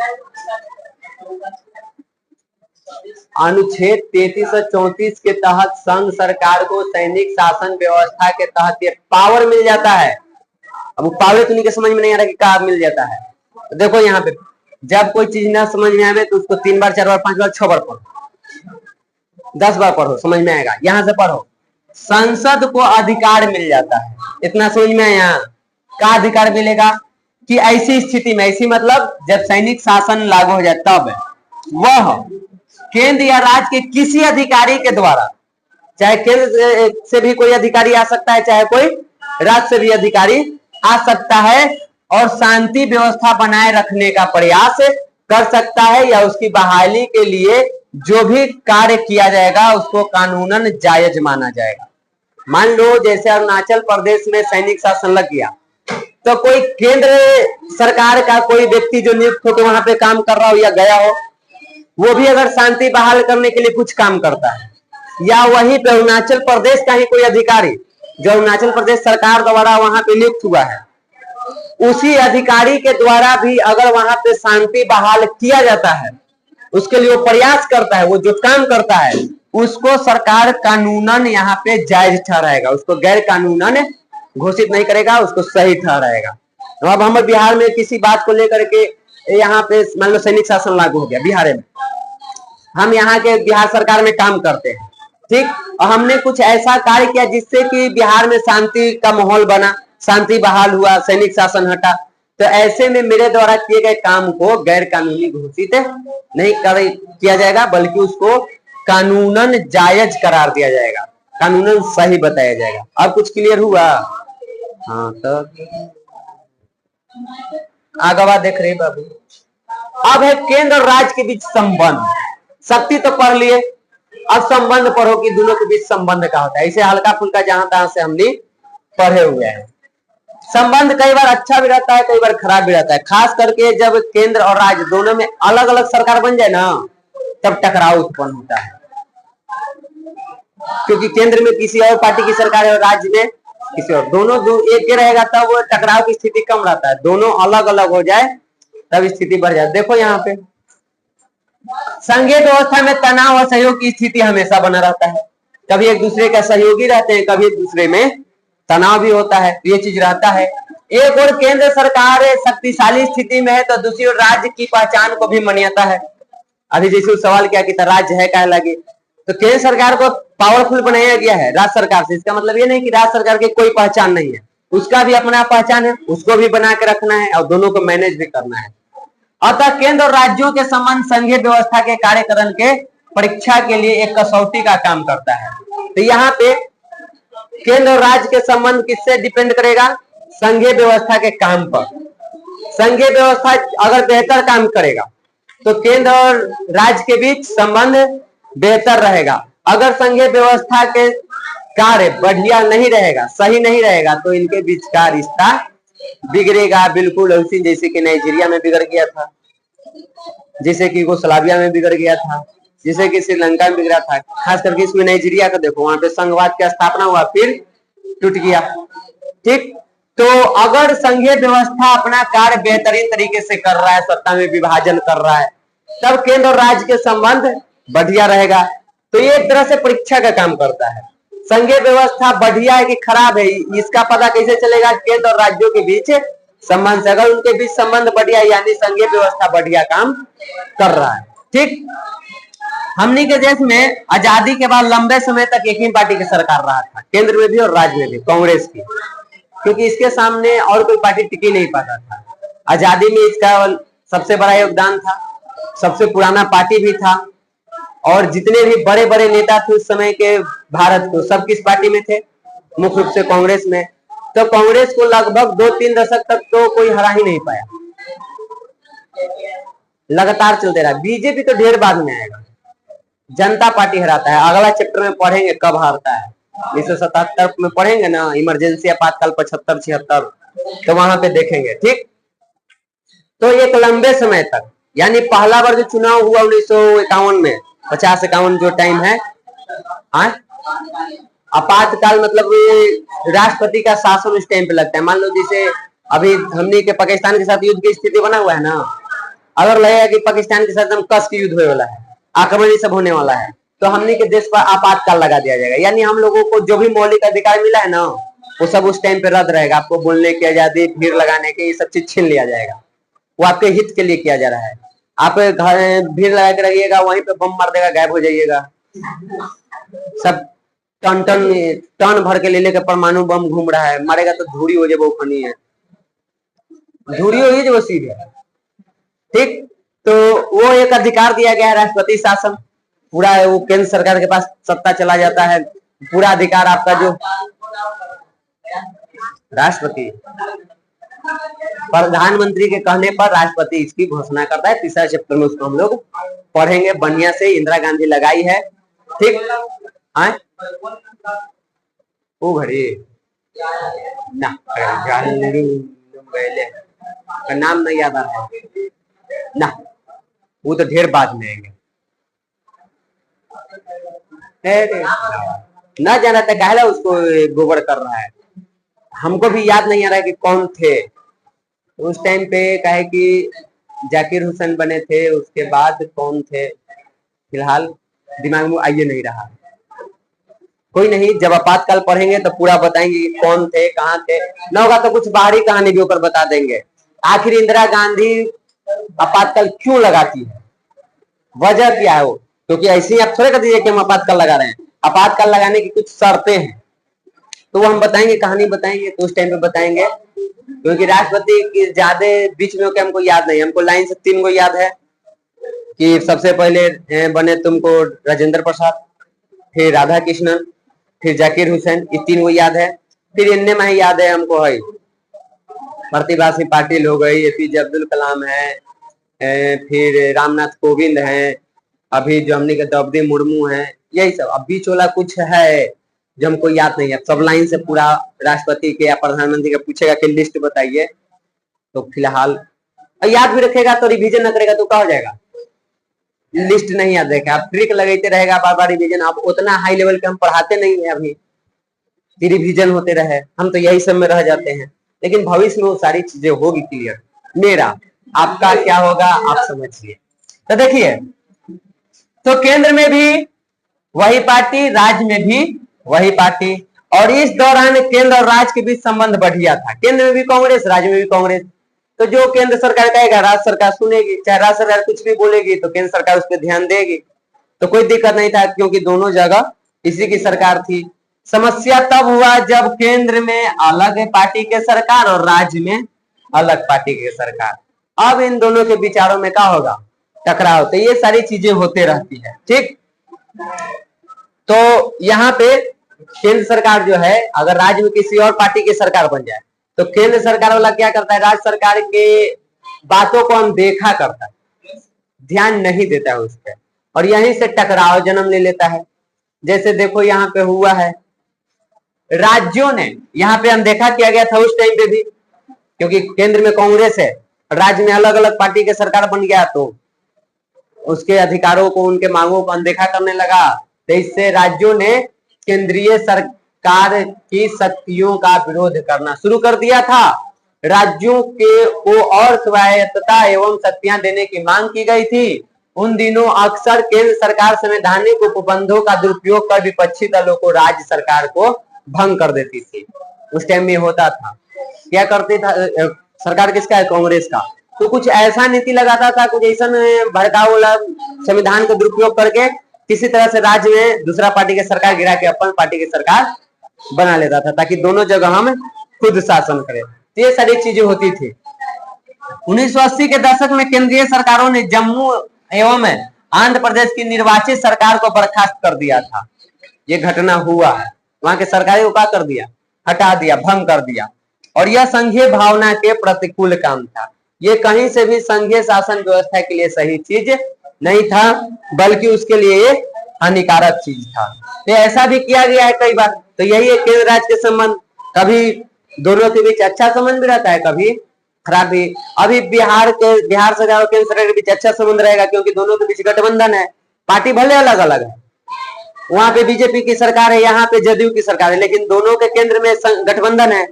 अनुच्छेद 33 और 34 के तहत संघ सरकार को सैनिक शासन व्यवस्था के तहत ये पावर मिल जाता है। अब वो पावर तो नहीं समझ में नहीं आ रहा कि क्या मिल जाता है। तो देखो यहाँ पे जब कोई चीज ना समझ में आवे तो उसको 3 बार 4 बार 5 बार 6 बार पढ़ो, 10 बार पढ़ो, समझ में आएगा। यहाँ से पढ़ो, संसद को अधिकार मिल जाता है, इतना समझ में आया? क्या अधिकार मिलेगा कि ऐसी स्थिति में, ऐसी मतलब जब सैनिक शासन लागू हो जाए तब वह केंद्र या राज्य के किसी अधिकारी के द्वारा, चाहे केंद्र से भी कोई अधिकारी आ सकता है, चाहे कोई राज्य से भी अधिकारी आ सकता है, और शांति व्यवस्था बनाए रखने का प्रयास कर सकता है या उसकी बहाली के लिए जो भी कार्य किया जाएगा उसको कानूनन जायज माना जाएगा। मान लो जैसे अरुणाचल प्रदेश में सैनिक शासन लग गया, तो कोई केंद्र सरकार का कोई व्यक्ति जो नियुक्त होकर वहां पे काम कर रहा हो या गया हो, वो भी अगर शांति बहाल करने के लिए कुछ काम करता है, या वहीं पे अरुणाचल प्रदेश का ही कोई अधिकारी जो अरुणाचल प्रदेश सरकार द्वारा वहां पे नियुक्त हुआ है, उसी अधिकारी के द्वारा भी अगर वहां पे शांति बहाल किया जाता है, उसके लिए वो प्रयास करता है, वो जो काम करता है उसको सरकार कानूनन यहाँ पे जायज ठहराएगा, उसको गैर कानूनन घोषित नहीं करेगा, उसको सही ठहराएगा। तो अब हम बिहार में किसी बात को लेकर के यहाँ पे मान लो सैनिक शासन लागू हो गया बिहार में, हम यहाँ के बिहार सरकार में काम करते हैं, ठीक, और हमने कुछ ऐसा कार्य किया जिससे कि बिहार में शांति का माहौल बना, शांति बहाल हुआ, सैनिक शासन हटा, तो ऐसे में मेरे द्वारा किए गए काम को गैर कानूनी घोषित नहीं किया जाएगा, बल्कि उसको कानूनन जायज करार दिया जाएगा, कानूनन सही बताया जाएगा। अब कुछ क्लियर हुआ? हाँ, तो आगवा देख रहे बाबू। अब है केंद्र और राज्य के बीच संबंध। शक्ति तो पढ़ लिए, अब संबंध पढ़ो कि दोनों के बीच संबंध क्या होता है। ऐसे हल्का फुल्का जहां तहां से हमने पढ़े हुए हैं। संबंध कई बार अच्छा भी रहता है, कई बार खराब भी रहता है, खास करके जब केंद्र और राज्य दोनों में अलग अलग सरकार बन जाए ना, तब टकराव उत्पन्न होता है, क्योंकि केंद्र में किसी और पार्टी की सरकार है और राज्य में किसी और, दोनों एक के रहेगा तब वो टकराव की स्थिति कम रहता है, दोनों अलग अलग हो जाए तब स्थिति बढ़ जाए। देखो यहाँ पे संघीय व्यवस्था में तनाव और सहयोग की स्थिति हमेशा बना रहता है। कभी एक दूसरे का सहयोगी रहते हैं, कभी एक दूसरे में तनाव भी होता है, ये चीज रहता है। एक और केंद्र सरकार शक्तिशाली स्थिति में है तो दूसरी ओर राज्य की पहचान को भी मान्यता है। अभी जैसे सवाल क्या कि राज्य है क्या लगे, तो केंद्र सरकार को पावरफुल बनाया गया है राज्य सरकार से। इसका मतलब ये नहीं कि राज्य सरकार की कोई पहचान नहीं है, उसका भी अपना पहचान है, उसको भी बना के रखना है और दोनों को मैनेज भी करना है। अतः केंद्र और राज्यों के संबंध संघीय व्यवस्था के कार्यकरण के परीक्षा के लिए एक कसौटी का काम करता है। तो यहाँ पे केंद्र और राज्य के संबंध किससे डिपेंड करेगा? संघीय व्यवस्था के काम पर। संघीय व्यवस्था अगर बेहतर काम करेगा तो केंद्र और राज्य के बीच संबंध बेहतर रहेगा। अगर संघीय व्यवस्था के कार्य बढ़िया नहीं रहेगा, सही नहीं रहेगा, तो इनके बीच का रिश्ता बिगड़ेगा। बिल्कुल उसी जैसे कि नाइजीरिया में बिगड़ गया था, जैसे कि युगोस्लाविया में बिगड़ गया था, जैसे कि श्रीलंका में बिगड़ा था। खास करके इसमें नाइजीरिया का देखो, वहां पे संघवाद की स्थापना हुआ, फिर टूट गया। ठीक, तो अगर संघीय व्यवस्था अपना कार्य बेहतरीन तरीके से कर रहा है, सत्ता में विभाजन कर रहा है, तब केंद्र और राज्य के संबंध बढ़िया रहेगा। तो ये एक तरह से परीक्षा का काम करता है। संघीय व्यवस्था बढ़िया है कि खराब है, इसका पता कैसे चलेगा? केंद्र और राज्यों के बीच संबंध से। अगर उनके बीच संबंध बढ़िया यानी संघीय व्यवस्था बढ़िया काम कर रहा है। ठीक, हमनी के देश में आजादी के बाद लंबे समय तक एक ही पार्टी की सरकार रहा था, केंद्र में भी और राज्य में भी, कांग्रेस की, क्योंकि इसके सामने और कोई पार्टी टिक ही नहीं पाता था। आजादी में इसका सबसे बड़ा योगदान था, सबसे पुराना पार्टी भी था, और जितने भी बड़े बड़े नेता थे उस समय के भारत को, सब किस पार्टी में थे? मुख्य रूप से कांग्रेस में। तो कांग्रेस को लगभग 2-3 दशक तक तो कोई हरा ही नहीं पाया, लगातार चलते रहा। बीजेपी तो ढेर बाद में आएगा, जनता पार्टी हराता है। अगला चैप्टर में पढ़ेंगे कब हारता है, 1977 में पढ़ेंगे ना, इमरजेंसी आपातकाल 75-76, तो वहां पे देखेंगे। ठीक, तो एक लंबे समय तक, यानी पहला बार जो चुनाव हुआ 1951 में, 50-51 जो टाइम है, आपातकाल मतलब राष्ट्रपति का शासन उस टाइम पे लगता है। मान लो जैसे अभी हमने के पाकिस्तान के साथ युद्ध की स्थिति बना हुआ है ना, अगर लगेगा कि पाकिस्तान के साथ हम कस की युद्ध होने वाला है, आक्रमण ये सब होने वाला है, तो हमने के देश पर आपातकाल लगा दिया जाएगा। यानी हम लोगों को जो भी मौलिक अधिकार मिला है ना, वो सब उस टाइम पे रद्द रहेगा। आपको बोलने की आजादी, भीड़ लगाने की, ये सब चीज छीन लिया जाएगा। वो आपके हित के लिए किया जा रहा है। आप घर भीड़ लगा के रहिएगा, वहीं पे बम मार देगा, गायब हो जाइएगा। सब टन भर के ले लेकर परमाणु बम घूम रहा है, मारेगा तो धूरी हो जाए, वो फनी है, धूरी हो ही जो सीधे। ठीक, तो वो एक अधिकार दिया गया है, राष्ट्रपति शासन, पूरा वो केंद्र सरकार के पास सत्ता चला जाता है, पूरा अधिकार आपका जो राष्ट्रपति, प्रधानमंत्री के कहने पर राष्ट्रपति इसकी घोषणा करता है। तीसरा चैप्टर में उसको हम लोग पढ़ेंगे बढ़िया से। इंदिरा गांधी लगाई है। ठीक, वो घड़ी ना नाम नहीं याद आ रहा है ना, वो तो ढेर बाद में आएंगे ना, जाना था कहला उसको गोबर कर रहा है। हमको भी याद नहीं आ रहा है कि कौन थे उस टाइम पे, कहे कि जाकिर हुसैन बने थे, उसके बाद कौन थे, फिलहाल दिमाग में आइए नहीं रहा। कोई नहीं, जब आपातकाल पढ़ेंगे तो पूरा बताएंगे कि कौन थे, कहाँ थे। न होगा तो कुछ बाहरी कहानी भी ऊपर बता देंगे। आखिर इंदिरा गांधी आपातकाल क्यों लगाती है, वजह क्या है वो, क्योंकि ऐसे ही आप थोड़े कर दीजिए कि हम आपातकाल लगा रहे हैं। आपातकाल लगाने की कुछ शर्तें हैं, तो वो हम बताएंगे, कहानी बताएंगे, तो उस टाइम पे बताएंगे। क्योंकि राष्ट्रपति की ज्यादा बीच में हमको याद नहीं, हमको लाइन से 3 को याद है कि सबसे पहले बने तुमको राजेंद्र प्रसाद, फिर राधा कृष्णन, फिर जाकिर हुसैन, ये 3 को याद है। फिर इनने में याद है हमको है प्रतिभा सिंह पाटिल हो गई, एपीजे अब्दुल कलाम है, फिर रामनाथ कोविंद है, अभी जो हमने के द्रौपदी मुर्मू है, यही सब। अब बीच वाला कुछ है जो हमको याद नहीं है। सब लाइन से पूरा राष्ट्रपति के या प्रधानमंत्री का पूछेगा कि लिस्ट बताइए, तो फिलहाल याद भी रखेगा तो रिवीजन न करेगा तो क्या हो जाएगा, लिस्ट नहीं याद रहेगा। आप ट्रिक लगाते रहेगा बार बार रिवीजन। आप उतना हाई लेवल के हम पढ़ाते नहीं है अभी, रिवीजन होते रहे, हम तो यही सब में रह जाते हैं। लेकिन भविष्य में वो सारी चीजें होगी क्लियर। मेरा आपका क्या होगा आप समझिए। तो देखिए तो केंद्र में भी वही पार्टी, राज्य में भी वही पार्टी। और इस दौरान केंद्र और राज्य के बीच संबंध बढ़िया था, केंद्र में भी कांग्रेस, राज्य में भी कांग्रेस। तो जो केंद्र सरकार कहेगा राज्य सरकार सुनेगी, चाहे राज्य सरकार कुछ भी बोलेगी तो केंद्र सरकार उस पर ध्यान देगी। तो कोई दिक्कत नहीं था, क्योंकि दोनों जगह इसी की सरकार थी। समस्या तब हुआ जब केंद्र में अलग पार्टी के सरकार और राज्य में अलग पार्टी की सरकार। अब इन दोनों के विचारों में क्या होगा, टकराव। तो ये सारी चीजें होते रहती है, ठीक। तो यहाँ पे केंद्र सरकार जो है, अगर राज्य में किसी और पार्टी की सरकार बन जाए तो केंद्र सरकार वाला क्या करता है, राज्य सरकार के बातों को अनदेखा करता है, ध्यान नहीं देता है उस पर, और यहीं से टकराव जन्म ले लेता है। जैसे देखो यहाँ पे हुआ है, राज्यों ने यहाँ पे अनदेखा किया गया था उस टाइम पे भी, क्योंकि केंद्र में कांग्रेस है, राज्य में अलग अलग पार्टी के सरकार बन गया, तो उसके अधिकारों को, उनके मांगों को अनदेखा करने लगा। तो इससे राज्यों ने केंद्रीय सरकार की शक्तियों का विरोध करना शुरू कर दिया था। राज्यों के को और स्वायत्तता एवं शक्तियां देने की मांग की गई थी। उन दिनों अक्सर केंद्र सरकार संवैधानिक उपबंधों का दुरुपयोग कर विपक्षी दलों को राज्य सरकार को भंग कर देती थी। उस टाइम में होता था, क्या करती था सरकार, किसका है, कांग्रेस का। तो कुछ ऐसा नीति लगाता था, कुछ ऐसा भड़काऊ संविधान का दुरुपयोग करके किसी तरह से राज्य में दूसरा पार्टी की सरकार गिरा के अपन पार्टी की सरकार बना लेता था, ताकि दोनों जगह हम खुद शासन करें। तो ये सारी चीजें होती थी। 1980 के दशक में केंद्रीय सरकारों ने जम्मू एवं आंध्र प्रदेश की निर्वाचित सरकार को बर्खास्त कर दिया था। ये घटना हुआ है, वहां के सरकारों को क्या कर दिया, हटा दिया, भंग कर दिया। और यह संघीय भावना के प्रतिकूल काम था। ये कहीं से भी संघीय शासन व्यवस्था के लिए सही चीज नहीं था, बल्कि उसके लिए हानिकारक चीज था। तो ऐसा भी किया गया है कई बार। तो यही है केंद्र राज्य के संबंध, कभी दोनों के बीच अच्छा संबंध भी रहता है, कभी खराब भी। अभी बिहार सरकार और केंद्र सरकार के बीच अच्छा संबंध रहेगा, क्योंकि दोनों के बीच गठबंधन है। पार्टी भले अलग अलग है, वहां पे बीजेपी की सरकार है, यहाँ पे जदयू की सरकार है, लेकिन दोनों के केंद्र में गठबंधन है,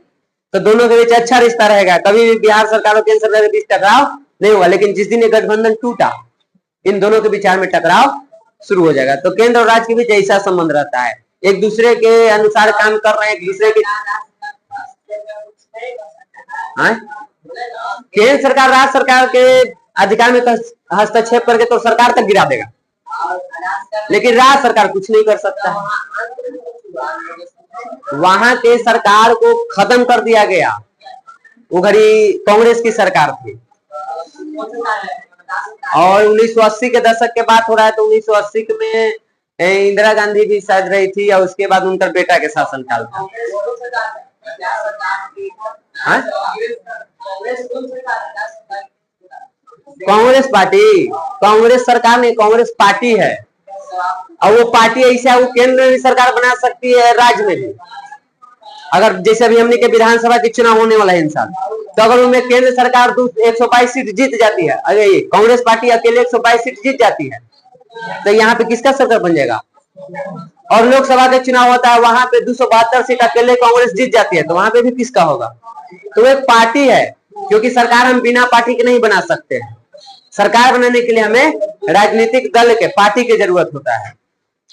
तो दोनों के बीच अच्छा रिश्ता रहेगा। कभी भी बिहार सरकार और केंद्र सरकार के बीच टकराव नहीं हुआ, लेकिन जिस दिन ये गठबंधन टूटा, इन दोनों के विचार में टकराव शुरू हो जाएगा। तो केंद्र और राज्य के बीच ऐसा संबंध रहता है, एक दूसरे के अनुसार काम कर रहे हैं, एक दूसरे के। केंद्र सरकार राज्य सरकार के अधिकार में हस्तक्षेप करके तो सरकार तक गिरा देगा, लेकिन राज्य सरकार कुछ नहीं कर सकता। वहां के सरकार को खत्म कर दिया गया, वो घड़ी कांग्रेस की सरकार थी। और 1980 के दशक के बात हो रहा है, तो 1980 में इंदिरा गांधी भी शायद रही थी, और उसके बाद उनका बेटा के शासनकाल था। कांग्रेस पार्टी, कांग्रेस सरकार नहीं, कांग्रेस पार्टी है। और वो पार्टी ऐसा है, वो केंद्र में भी सरकार बना सकती है, राज्य में भी। अगर जैसे अभी हमने के विधानसभा के चुनाव होने वाला है इंसान, तो अगर उनमें केंद्र सरकार 122 सीट जीत जाती है, अगर ये कांग्रेस पार्टी अकेले 122 सीट जीत जाती है, तो यहाँ पे किसका सरकार बन जाएगा। और लोकसभा के चुनाव होता है, वहां पे 272 सीट अकेले कांग्रेस जीत जाती है, तो वहां पे भी किसका होगा। तो एक पार्टी है, क्योंकि सरकार हम बिना पार्टी के नहीं बना सकते हैं। सरकार बनाने के लिए हमें राजनीतिक दल के, पार्टी की जरूरत होता है।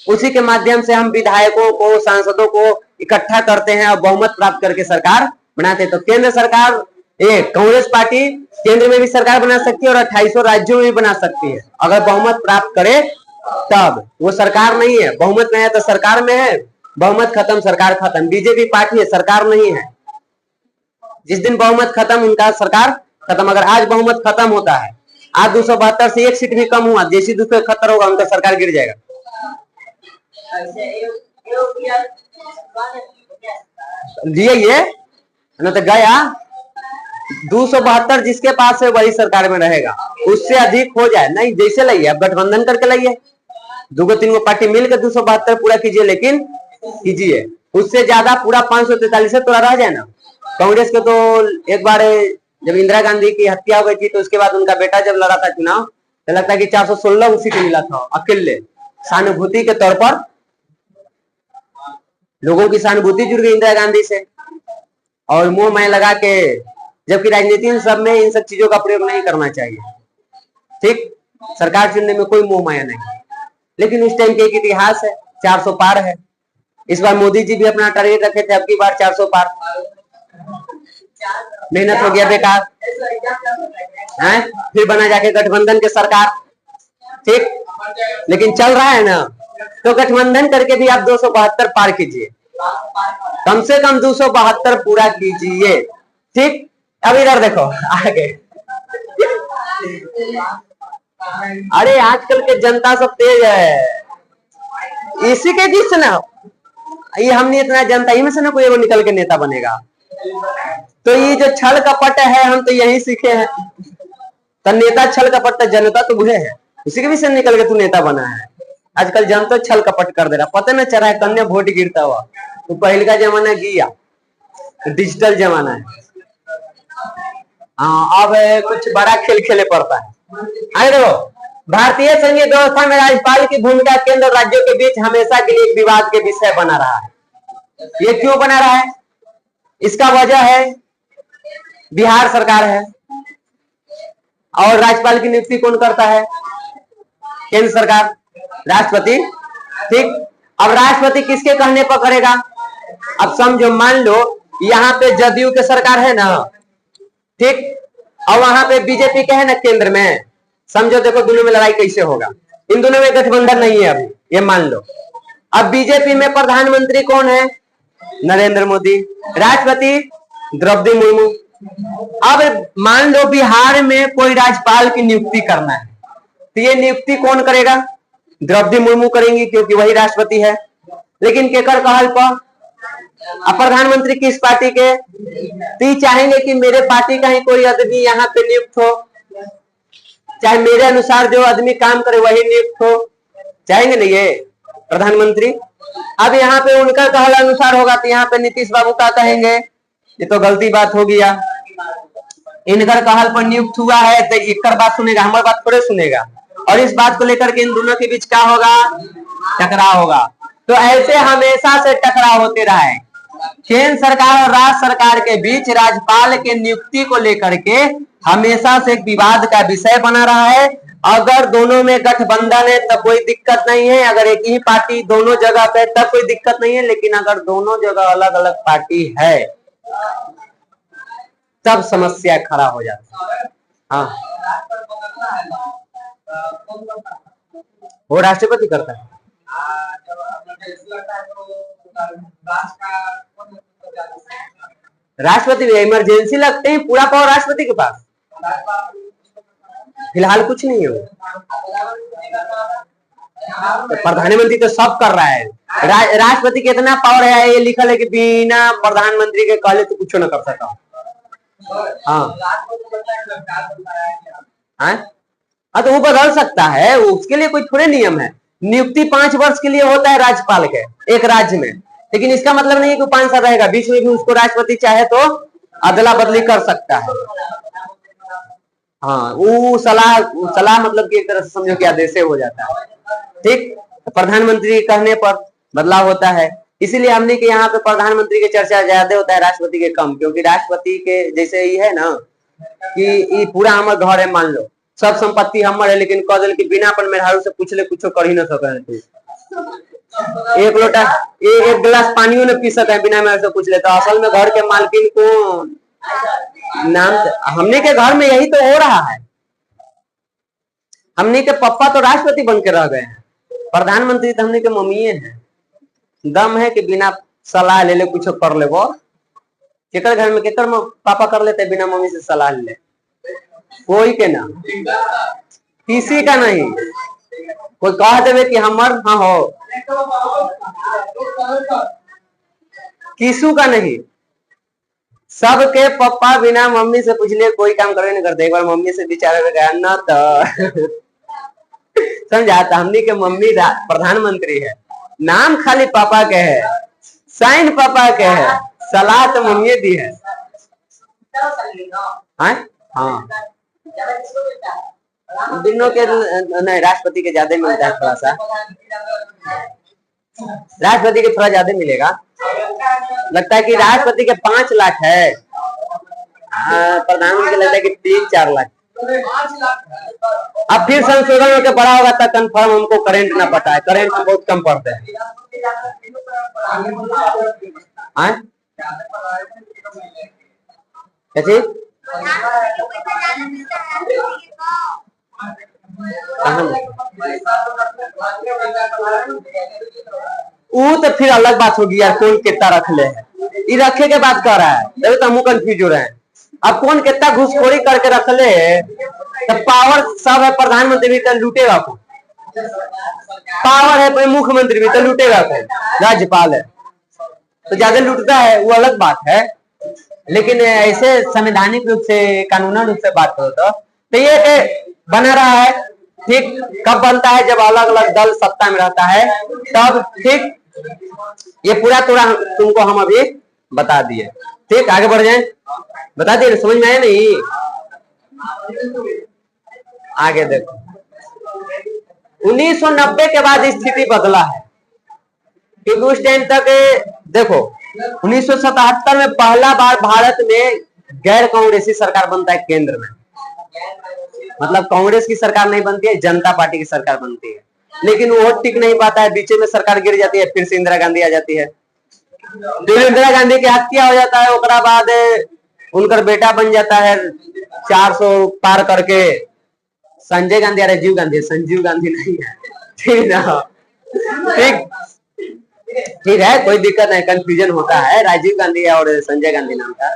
उसी के माध्यम से हम विधायकों को, सांसदों को इकट्ठा करते हैं और बहुमत प्राप्त करके सरकार बनाते हैं। तो केंद्र सरकार, ये कांग्रेस पार्टी केंद्र में भी सरकार बना सकती है और 2800 राज्यों में भी बना सकती है, अगर बहुमत प्राप्त करे तब। वो सरकार नहीं है, बहुमत नहीं है तो सरकार में है, बहुमत खत्म सरकार खत्म। बीजेपी पार्टी है, सरकार नहीं है। जिस दिन बहुमत खत्म, उनका सरकार खत्म। अगर आज बहुमत खत्म होता है, आज 272 से एक सीट भी कम हुआ, जैसी दूसरे खतर होगा, उनका सरकार गिर जाएगा। ये न तो गया 272 जिसके पास है वही सरकार में रहेगा, उससे अधिक हो जाए नहीं, जैसे लाइए अब गठबंधन करके लाइए, 2-3 पार्टी मिलकर 272 पूरा कीजिए, लेकिन कीजिए उससे ज्यादा पूरा 543 से थोड़ा रह जाए ना। कांग्रेस के तो एक बार जब इंदिरा गांधी की हत्या हो गई थी, तो उसके बाद उनका बेटा जब लड़ा था चुनाव, तो लगता है कि 416 सीट मिला था अकेले। सहानुभूति के तौर पर लोगों की सहानुभूति जुड़ गई इंदिरा गांधी से, और मुंह मैं लगा के, जबकि राजनीति सब में इन सब चीजों का प्रयोग नहीं करना चाहिए। ठीक, सरकार चुनने में कोई मोह माया नहीं। लेकिन उस टाइम के एक इतिहास है, 400 पार है। इस बार मोदी जी भी अपना टारगेट रखे थे, अब की बार 400 पार। मेहनत हो गया बेकार है, फिर बना जाके गठबंधन के सरकार, ठीक। लेकिन चल रहा है ना, तो गठबंधन करके भी आप 272 पार कीजिए, कम से कम 272 पूरा कीजिए, ठीक। अब इधर देखो आगे। अरे आजकल के जनता सब तेज है, इसी के बीच से ना, ये हमने इतना जनता ही में से ना कोई वो निकल के नेता बनेगा। तो ये जो छल कपट है, हम तो यही सीखे हैं। तो नेता छल कपट, जनता तो बुरे है, उसी के बीच से निकल के तू नेता बना है। आजकल जनता छल कपट कर दे रहा, पता न चला है कन्या वोट गिरता हुआ। तो पहले का जमाना गया, डिजिटल जमाना है। हाँ, अब कुछ बड़ा खेल खेले पड़ता है। आगे देखो, भारतीय संघीय व्यवस्था में राज्यपाल की भूमिका केंद्र और राज्यों के बीच हमेशा के लिए एक विवाद के विषय बना रहा है। ये क्यों बना रहा है? इसका वजह है बिहार सरकार है, और राज्यपाल की नियुक्ति कौन करता है? केंद्र सरकार, राष्ट्रपति, ठीक। अब राष्ट्रपति किसके कहने पर करेगा? अब समझो, मान लो यहाँ पे जदयू के सरकार है ना, ठीक, और वहां पे बीजेपी के है ना केंद्र में। समझो, देखो दोनों में लड़ाई कैसे होगा। इन दोनों में गठबंधन नहीं है अभी, ये मान लो। अब बीजेपी में प्रधानमंत्री कौन है? नरेंद्र मोदी। राष्ट्रपति द्रौपदी मुर्मू। अब मान लो बिहार में कोई राज्यपाल की नियुक्ति करना है, तो ये नियुक्ति कौन करेगा? द्रौपदी मुर्मू करेंगी, क्योंकि वही राष्ट्रपति है। लेकिन केकर कहल पर? अब प्रधानमंत्री किस पार्टी के? तो चाहेंगे कि मेरे पार्टी का ही कोई आदमी यहाँ पे नियुक्त हो, चाहे मेरे अनुसार जो आदमी काम करे वही नियुक्त हो, चाहेंगे ना ये प्रधानमंत्री। अब यहाँ पे उनका कहल अनुसार होगा, तो यहाँ पे नीतीश बाबू का कहेंगे ये तो गलती बात हो गया, इनकर कहल पर नियुक्त हुआ है, तो इनकर बात सुनेगा, हमारी बात थोड़े सुनेगा। और इस बात को लेकर के इन दोनों के बीच क्या होगा? टकराव होगा। तो ऐसे हमेशा से टकराव होते रहा है। केंद्र सरकार और राज्य सरकार के बीच राज्यपाल के नियुक्ति को लेकर के हमेशा से एक विवाद का विषय बना रहा है। अगर दोनों में गठबंधन है तब कोई दिक्कत नहीं है, अगर एक ही पार्टी दोनों जगह पे तब कोई दिक्कत नहीं है। लेकिन अगर दोनों जगह अलग अलग पार्टी है तब समस्या खड़ा हो जाता है। हाँ, वो राष्ट्रपति करता है। राष्ट्रपति इमरजेंसी लगते ही पूरा पावर राष्ट्रपति के पास, फिलहाल कुछ नहीं है। तो प्रधानमंत्री तो सब कर रहा है, राष्ट्रपति के इतना पावर है, ये लिखा है कि बिना प्रधानमंत्री के कहले तो कुछ न कर सकता। हाँ, तो वो बदल सकता है, उसके लिए कोई थोड़े नियम है। नियुक्ति 5 वर्ष के लिए होता है राज्यपाल के एक राज्य में, लेकिन इसका मतलब नहीं है कि 5 साल रहेगा, बीच में भी उसको राष्ट्रपति चाहे तो अदला बदली कर सकता है। हाँ, वो सलाह मतलब कि एक तरह से समझो कि आदेश हो जाता है, ठीक। तो प्रधानमंत्री कहने पर बदलाव होता है। इसीलिए हमने के यहाँ पे प्रधानमंत्री की चर्चा ज्यादा होता है, राष्ट्रपति के कम, क्योंकि राष्ट्रपति के जैसे ही है ना कि ये पूरा हमर घर है, मान लो सब संपत्ति हमर है, लेकिन कह दिल कि बिना अपन मेहरारू से पूछले कुछ कर ही न सके। एक लोटा एक गिलास पानियों ने पी सके बिना मेहरारू से पूछ ले, तो असल में घर के मालकिन कौन? नाम हमने के घर में यही तो हो रहा है। हमने के पापा तो राष्ट्रपति बन के रह गए हैं, प्रधानमंत्री तो हमने के मम्मी है। दम है कि बिना सलाह ले ले कुछ कर ले। वो केकर घर में केकर पापा कर लेते बिना मम्मी से सलाह ले? कोई के ना, किसी का नहीं। कोई कह देवे कि हमर हाँ हो, किसू का नहीं। सबके पापा बिना मम्मी से पूछ लिए कोई काम करे नहीं करते। एक बार मम्मी से विचार गया ना तो समझाता, हमनी के मम्मी प्रधानमंत्री है, नाम खाली पापा के है, साइन पापा के है, सलाह तो मम्मी दी है। हाँ, दोनों के नहीं, राष्ट्रपति के ज्यादा मिलता है थोड़ा सा, राष्ट्रपति के थोड़ा ज्यादा मिलेगा। लगता है कि राष्ट्रपति के 5 लाख है, प्रधानमंत्री लगता है कि 3-4 लाख। अब फिर संशोधन होकर बड़ा होगा तब कंफर्म हमको करंट ना पता है, करंट हम बहुत कम पढ़ते हैं। क्या चीज? वो तो फिर अलग बात होगी यार, कौन कितना रख ले है, ये रखे के बात कर रहा है, तभी तो हम कंफ्यूज हो रहे हैं। अब कौन कितना घुसखोरी करके रख ले, तो पावर सब है, प्रधानमंत्री भी तो लूटेगा कौन, पावर है मुख्यमंत्री भी तो लूटेगा कौन, राज्यपाल है तो ज्यादा लूटता है, वो अलग बात है। लेकिन ऐसे संवैधानिक रूप से, कानूनन रूप से बात करो तो ये बना रहा है, ठीक। कब बनता है? जब अलग अलग दल सत्ता में रहता है तब, ठीक। ये पूरा तुमको हम अभी बता दिए, ठीक। आगे बढ़ जाए, बता दिए, समझ में आया नहीं? आगे देखो, 1990 के बाद स्थिति बदला है, क्योंकि उस टाइम तक देखो 1977 में पहला बार भारत में गैर कांग्रेसी सरकार बनता है केंद्र में, मतलब कांग्रेस की सरकार नहीं बनती है, जनता पार्टी की सरकार बनती है। लेकिन वो टिक नहीं पाता है, बीच में सरकार गिर जाती है, फिर से इंदिरा गांधी आ जाती है। तो इंदिरा गांधी की हत्या हो जाता है, उसके बाद उनका बेटा बन जाता है 400 पार करके संजय गांधी, राजीव गांधी, संजीव गांधी नहीं है, ठीक ना, ठीक ठीक है, कोई दिक्कत नहीं, कंफ्यूजन होता है, राजीव गांधी और संजय गांधी नाम का,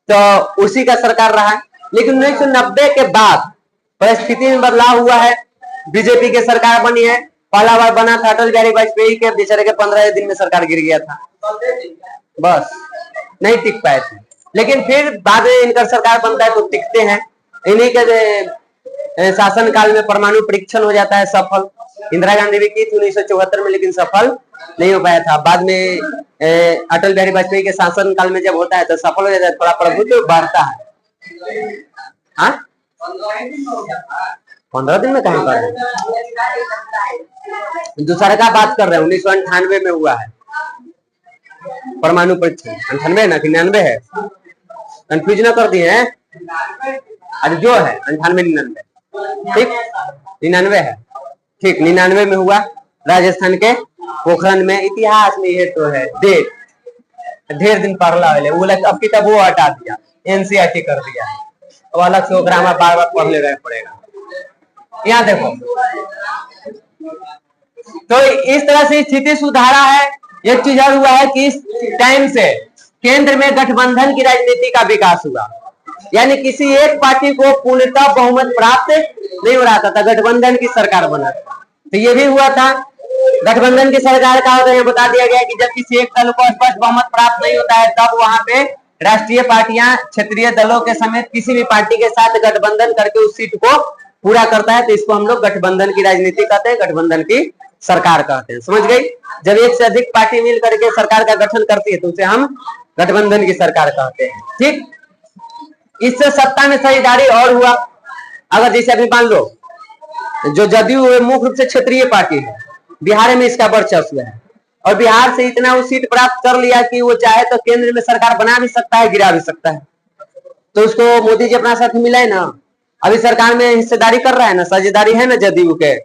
तो उसी का सरकार रहा। लेकिन 1990 के बाद परिस्थिति में बदलाव हुआ है, बीजेपी की सरकार बनी है। पहला बार बना था अटल बिहारी वाजपेयी के, बेचारे के 15 दिन में सरकार गिर गया था, बस नहीं टिक पाए थे। लेकिन फिर बाद में इनका सरकार बनता है तो टिकते हैं। इन्हीं के शासन काल में परमाणु परीक्षण हो जाता है सफल, इंदिरा गांधी भी की थी 1974 में, लेकिन सफल नहीं हो पाया था। बाद में अटल बिहारी वाजपेयी के शासन काल में जब होता है तो सफल हो जाता है, थोड़ा प्रभुत्व बढ़ता है। 15 दिन में कहां पर है? दूसरा का बात कर रहे हैं, 1998 में हुआ है परमाणु परीक्षण, 98 ना 99 है, कंफ्यूज ना कर दिए हैं, अरे जो है 98 99, ठीक 99 है, ठीक 99 में हुआ राजस्थान के पोखरण में। इतिहास में ये तो है, ढेर दिन पढ़ला वो, अब किताब वो हटा दिया, एनसीईआरटी कर दिया, अब अलग से ग्रामर बार बार पढ़ ले पड़ेगा। यहाँ देखो, तो इस तरह से स्थिति सुधारा है। एक चीज और हुआ है कि इस टाइम से केंद्र में गठबंधन की राजनीति का विकास हुआ, यानी किसी एक पार्टी को पूर्णतः बहुमत प्राप्त नहीं हो रहा था, गठबंधन की सरकार बना था। तो ये भी हुआ था, गठबंधन की सरकार का होता है, बता दिया गया कि जब किसी एक दल को स्पष्ट बहुमत प्राप्त नहीं होता है तब वहां पे राष्ट्रीय पार्टियां क्षेत्रीय दलों के समेत किसी भी पार्टी के साथ गठबंधन करके उस सीट को पूरा करता है, तो इसको हम लोग गठबंधन की राजनीति कहते हैं, गठबंधन की सरकार कहते हैं। समझ गई? जब एक से अधिक पार्टी मिल करके सरकार का गठन करती है तो उसे हम गठबंधन की सरकार कहते हैं, ठीक। इससे सत्ता में साझेदारी और हुआ। अगर जैसे अभी मान लो जो जदयू मुख्य रूप से क्षेत्रीय पार्टी है, बिहार में इसका वर्चस्व है और बिहार से इतना वो सीट प्राप्त कर लिया कि वो चाहे तो केंद्र में सरकार बना भी सकता है, गिरा भी सकता है। तो उसको मोदी जी अपना साथ मिलाए ना, अभी सरकार में हिस्सेदारी कर रहा है ना, साझेदारी है ना जदयू के,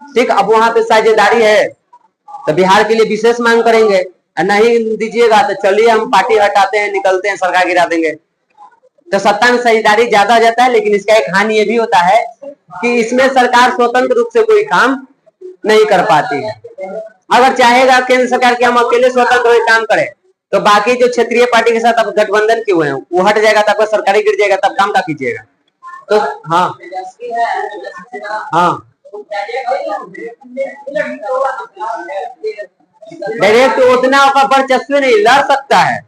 ठीक। अब वहां पे साझेदारी है तो बिहार के लिए विशेष मांग करेंगे, नहीं दीजिएगा तो चलिए हम पार्टी हटाते हैं, निकलते हैं, सरकार गिरा देंगे। तो सत्ता में साझेदारी ज्यादा हो जाता है। लेकिन इसका एक हानि ये भी होता है कि इसमें सरकार स्वतंत्र रूप से कोई काम नहीं कर पाती है। अगर चाहेगा केंद्र सरकार की हम अकेले स्वतंत्र होकर काम करें तो बाकी जो क्षेत्रीय पार्टी के साथ अब गठबंधन किए हुए हैं वो हट जाएगा, तब सरकारी गिर जाएगा, तब काम का कीजिएगा। तो हाँ हाँ, डायरेक्ट उतना वर्चस्व नहीं लड़ सकता है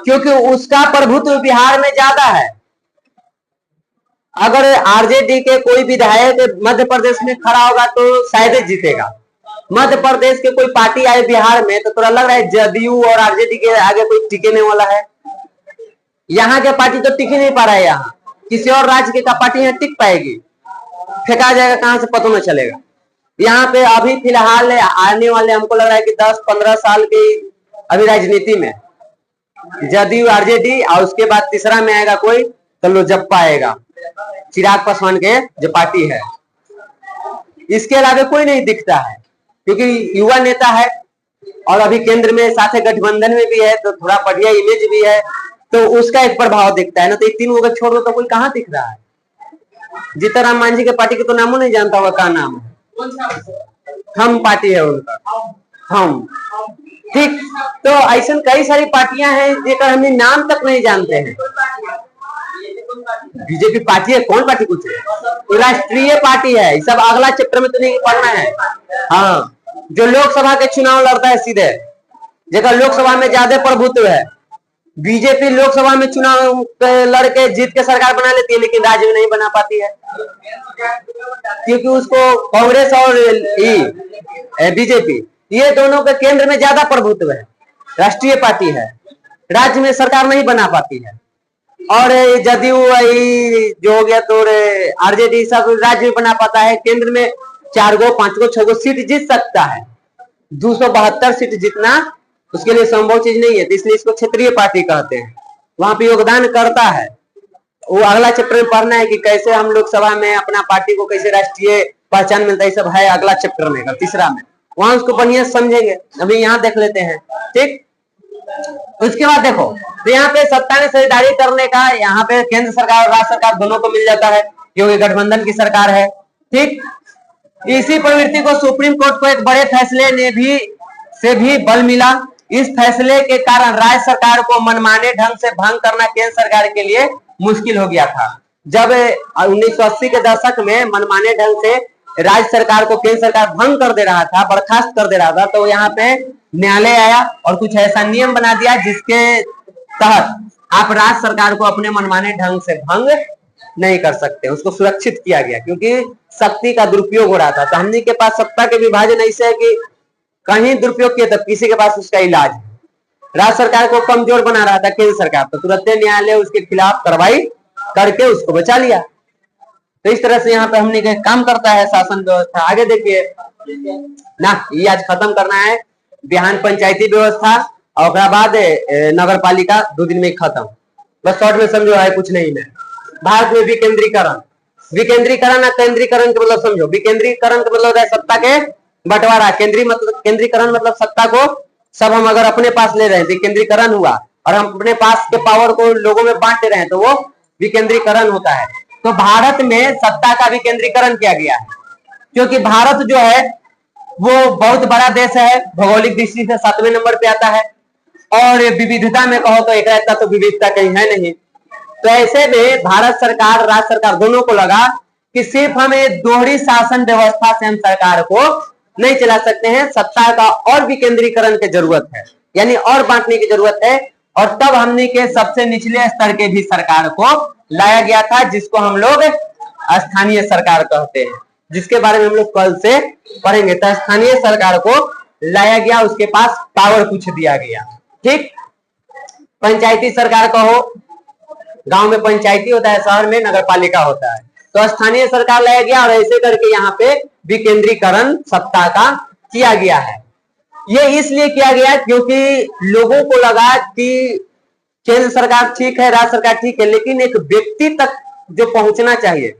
क्योंकि उसका प्रभुत्व बिहार में ज्यादा है। अगर आरजेडी के कोई विधायक मध्य प्रदेश में खड़ा होगा तो शायद जीतेगा। मध्य प्रदेश के कोई पार्टी आए बिहार में तो थोड़ा लग रहा है जदयू और आरजेडी के आगे कोई टिकने वाला है। यहाँ के पार्टी तो टिक ही नहीं पा रहा है, यहाँ किसी और राज्य का पार्टी यहाँ टिक पाएगी, फेंका जाएगा कहां से पता नहीं चलेगा। यहाँ पे अभी फिलहाल आने वाले हमको लग रहा है कि 10-15 साल की अभी राजनीति में जदयू आरजेडी और उसके बाद तीसरा में आएगा कोई तो लोजपा आएगा, चिराग पासवान के जो पार्टी है। इसके अलावा कोई नहीं दिखता है, क्योंकि युवा नेता है और अभी केंद्र में साथ ही गठबंधन में भी है, तो थोड़ा बढ़िया इमेज भी है, तो उसका एक प्रभाव दिखता है ना। तो ये तीन को छोड़ दो तो कोई कहाँ दिख रहा है। जीतनराम मांझी के पार्टी के तो नामों नहीं जानता हुआ, क्या नाम है, हम पार्टी है उनका, हम, ठीक। तो ऐसा कई सारी पार्टियां हैं जिनका हम नाम तक नहीं जानते हैं। बीजेपी पार्टी है, कौन पार्टी कुछ है, राष्ट्रीय पार्टी है। सब अगला चैप्टर में तो नहीं पढ़ना है। हाँ, जो लोकसभा के चुनाव लड़ता है सीधे, जगह लोकसभा में ज्यादा प्रभुत्व है। बीजेपी लोकसभा में चुनाव लड़के जीत के सरकार बना लेती है, लेकिन राज्य में नहीं बना पाती है, क्योंकि उसको कांग्रेस और बीजेपी ये दोनों के केंद्र में ज्यादा प्रभुत्व है, राष्ट्रीय पार्टी है, राज्य में सरकार नहीं बना पाती है। और जदयू जो हो गया तो आरजेडी सब राज्य में बना पाता है, केंद्र में 4 गो 5 गो 6 गो सीट जीत सकता है। 272 सीट जीतना उसके लिए संभव चीज नहीं है, तो इसलिए इसको क्षेत्रीय पार्टी कहते हैं। वहां पे योगदान करता है। वो अगला चैप्टर में पढ़ना है कि कैसे हम लोकसभा में अपना पार्टी को कैसे राष्ट्रीय पहचान मिलता है, सब है अगला चैप्टर में, तीसरा में, वहां उसको बढ़िया समझेंगे। अभी यहाँ देख लेते हैं, ठीक। उसके बाद देखो, तो यहाँ पे सत्ता में साझेदारी करने का, यहाँ पे केंद्र सरकार और राज्य सरकार दोनों को मिल जाता है, क्योंकि गठबंधन की सरकार है, ठीक। इसी प्रवृत्ति को सुप्रीम कोर्ट को एक बड़े फैसले ने भी बल मिला। इस फैसले के कारण राज्य सरकार को मनमाने ढंग से भंग करना केंद्र सरकार के लिए मुश्किल हो गया था। जब 1980 के दशक में मनमाने ढंग से राज्य सरकार को केंद्र सरकार भंग कर दे रहा था, बर्खास्त कर दे रहा था, तो यहाँ पे न्यायालय आया और कुछ ऐसा नियम बना दिया जिसके तहत आप राज्य सरकार को अपने मनमाने ढंग से भंग नहीं कर सकते। उसको सुरक्षित किया गया, क्योंकि शक्ति का दुरुपयोग हो रहा था। तो हमने के पास सत्ता के विभाजन ऐसे है कि कहीं दुरुपयोग किया तब किसी के पास उसका इलाज है। राज्य सरकार को कमजोर बना रहा था केंद्र सरकार, तो तुरंत न्यायालय उसके खिलाफ कार्रवाई करके उसको बचा लिया। तो इस तरह से यहाँ पे हमने काम करता है शासन व्यवस्था। आगे देखिए ना, ये आज खत्म करना है बिहान पंचायती व्यवस्था, और बाद नगर पालिका 2 दिन में खत्म। बस शॉर्ट में समझो, है कुछ नहीं है। भारत में विकेंद्रीकरण, विकेंद्रीकरण और केंद्रीकरण के मतलब समझो। विकेंद्रीकरण का मतलब है सत्ता के बंटवारा, केंद्रीकरण मतलब सत्ता को सब हम अगर अपने पास ले रहे हैं तो केंद्रीकरण हुआ, और हम अपने पास के पावर को लोगों में बांट रहे हैं तो वो विकेंद्रीकरण होता है। तो भारत में सत्ता का विकेंद्रीकरण किया गया है, क्योंकि भारत जो है वो बहुत बड़ा देश है, भौगोलिक दृष्टि से 7वें नंबर पे आता है, और विविधता में कहो तो एक रहता तो विविधता कहीं है नहीं। तो ऐसे में भारत सरकार राज्य सरकार दोनों को लगा कि सिर्फ हमें दोहरी शासन व्यवस्था से हम सरकार को नहीं चला सकते हैं, सत्ता का और विकेंद्रीकरण की जरूरत है, यानी और बांटने की जरूरत है। और तब हमने के सबसे निचले स्तर के भी सरकार को लाया गया था, जिसको हम लोग स्थानीय सरकार कहते हैं, जिसके बारे में हम लोग कल से पढ़ेंगे। तो स्थानीय सरकार को लाया गया, उसके पास पावर कुछ दिया गया, ठीक। पंचायती सरकार कहो, गांव में पंचायती होता है, शहर में नगर पालिका होता है। तो स्थानीय सरकार लाया गया, और ऐसे करके यहाँ पे विकेंद्रीकरण सत्ता का किया गया है। ये इसलिए किया गया क्योंकि लोगों को लगा कि केंद्र सरकार ठीक है, राज्य सरकार ठीक है, लेकिन एक व्यक्ति तक जो पहुंचना चाहिए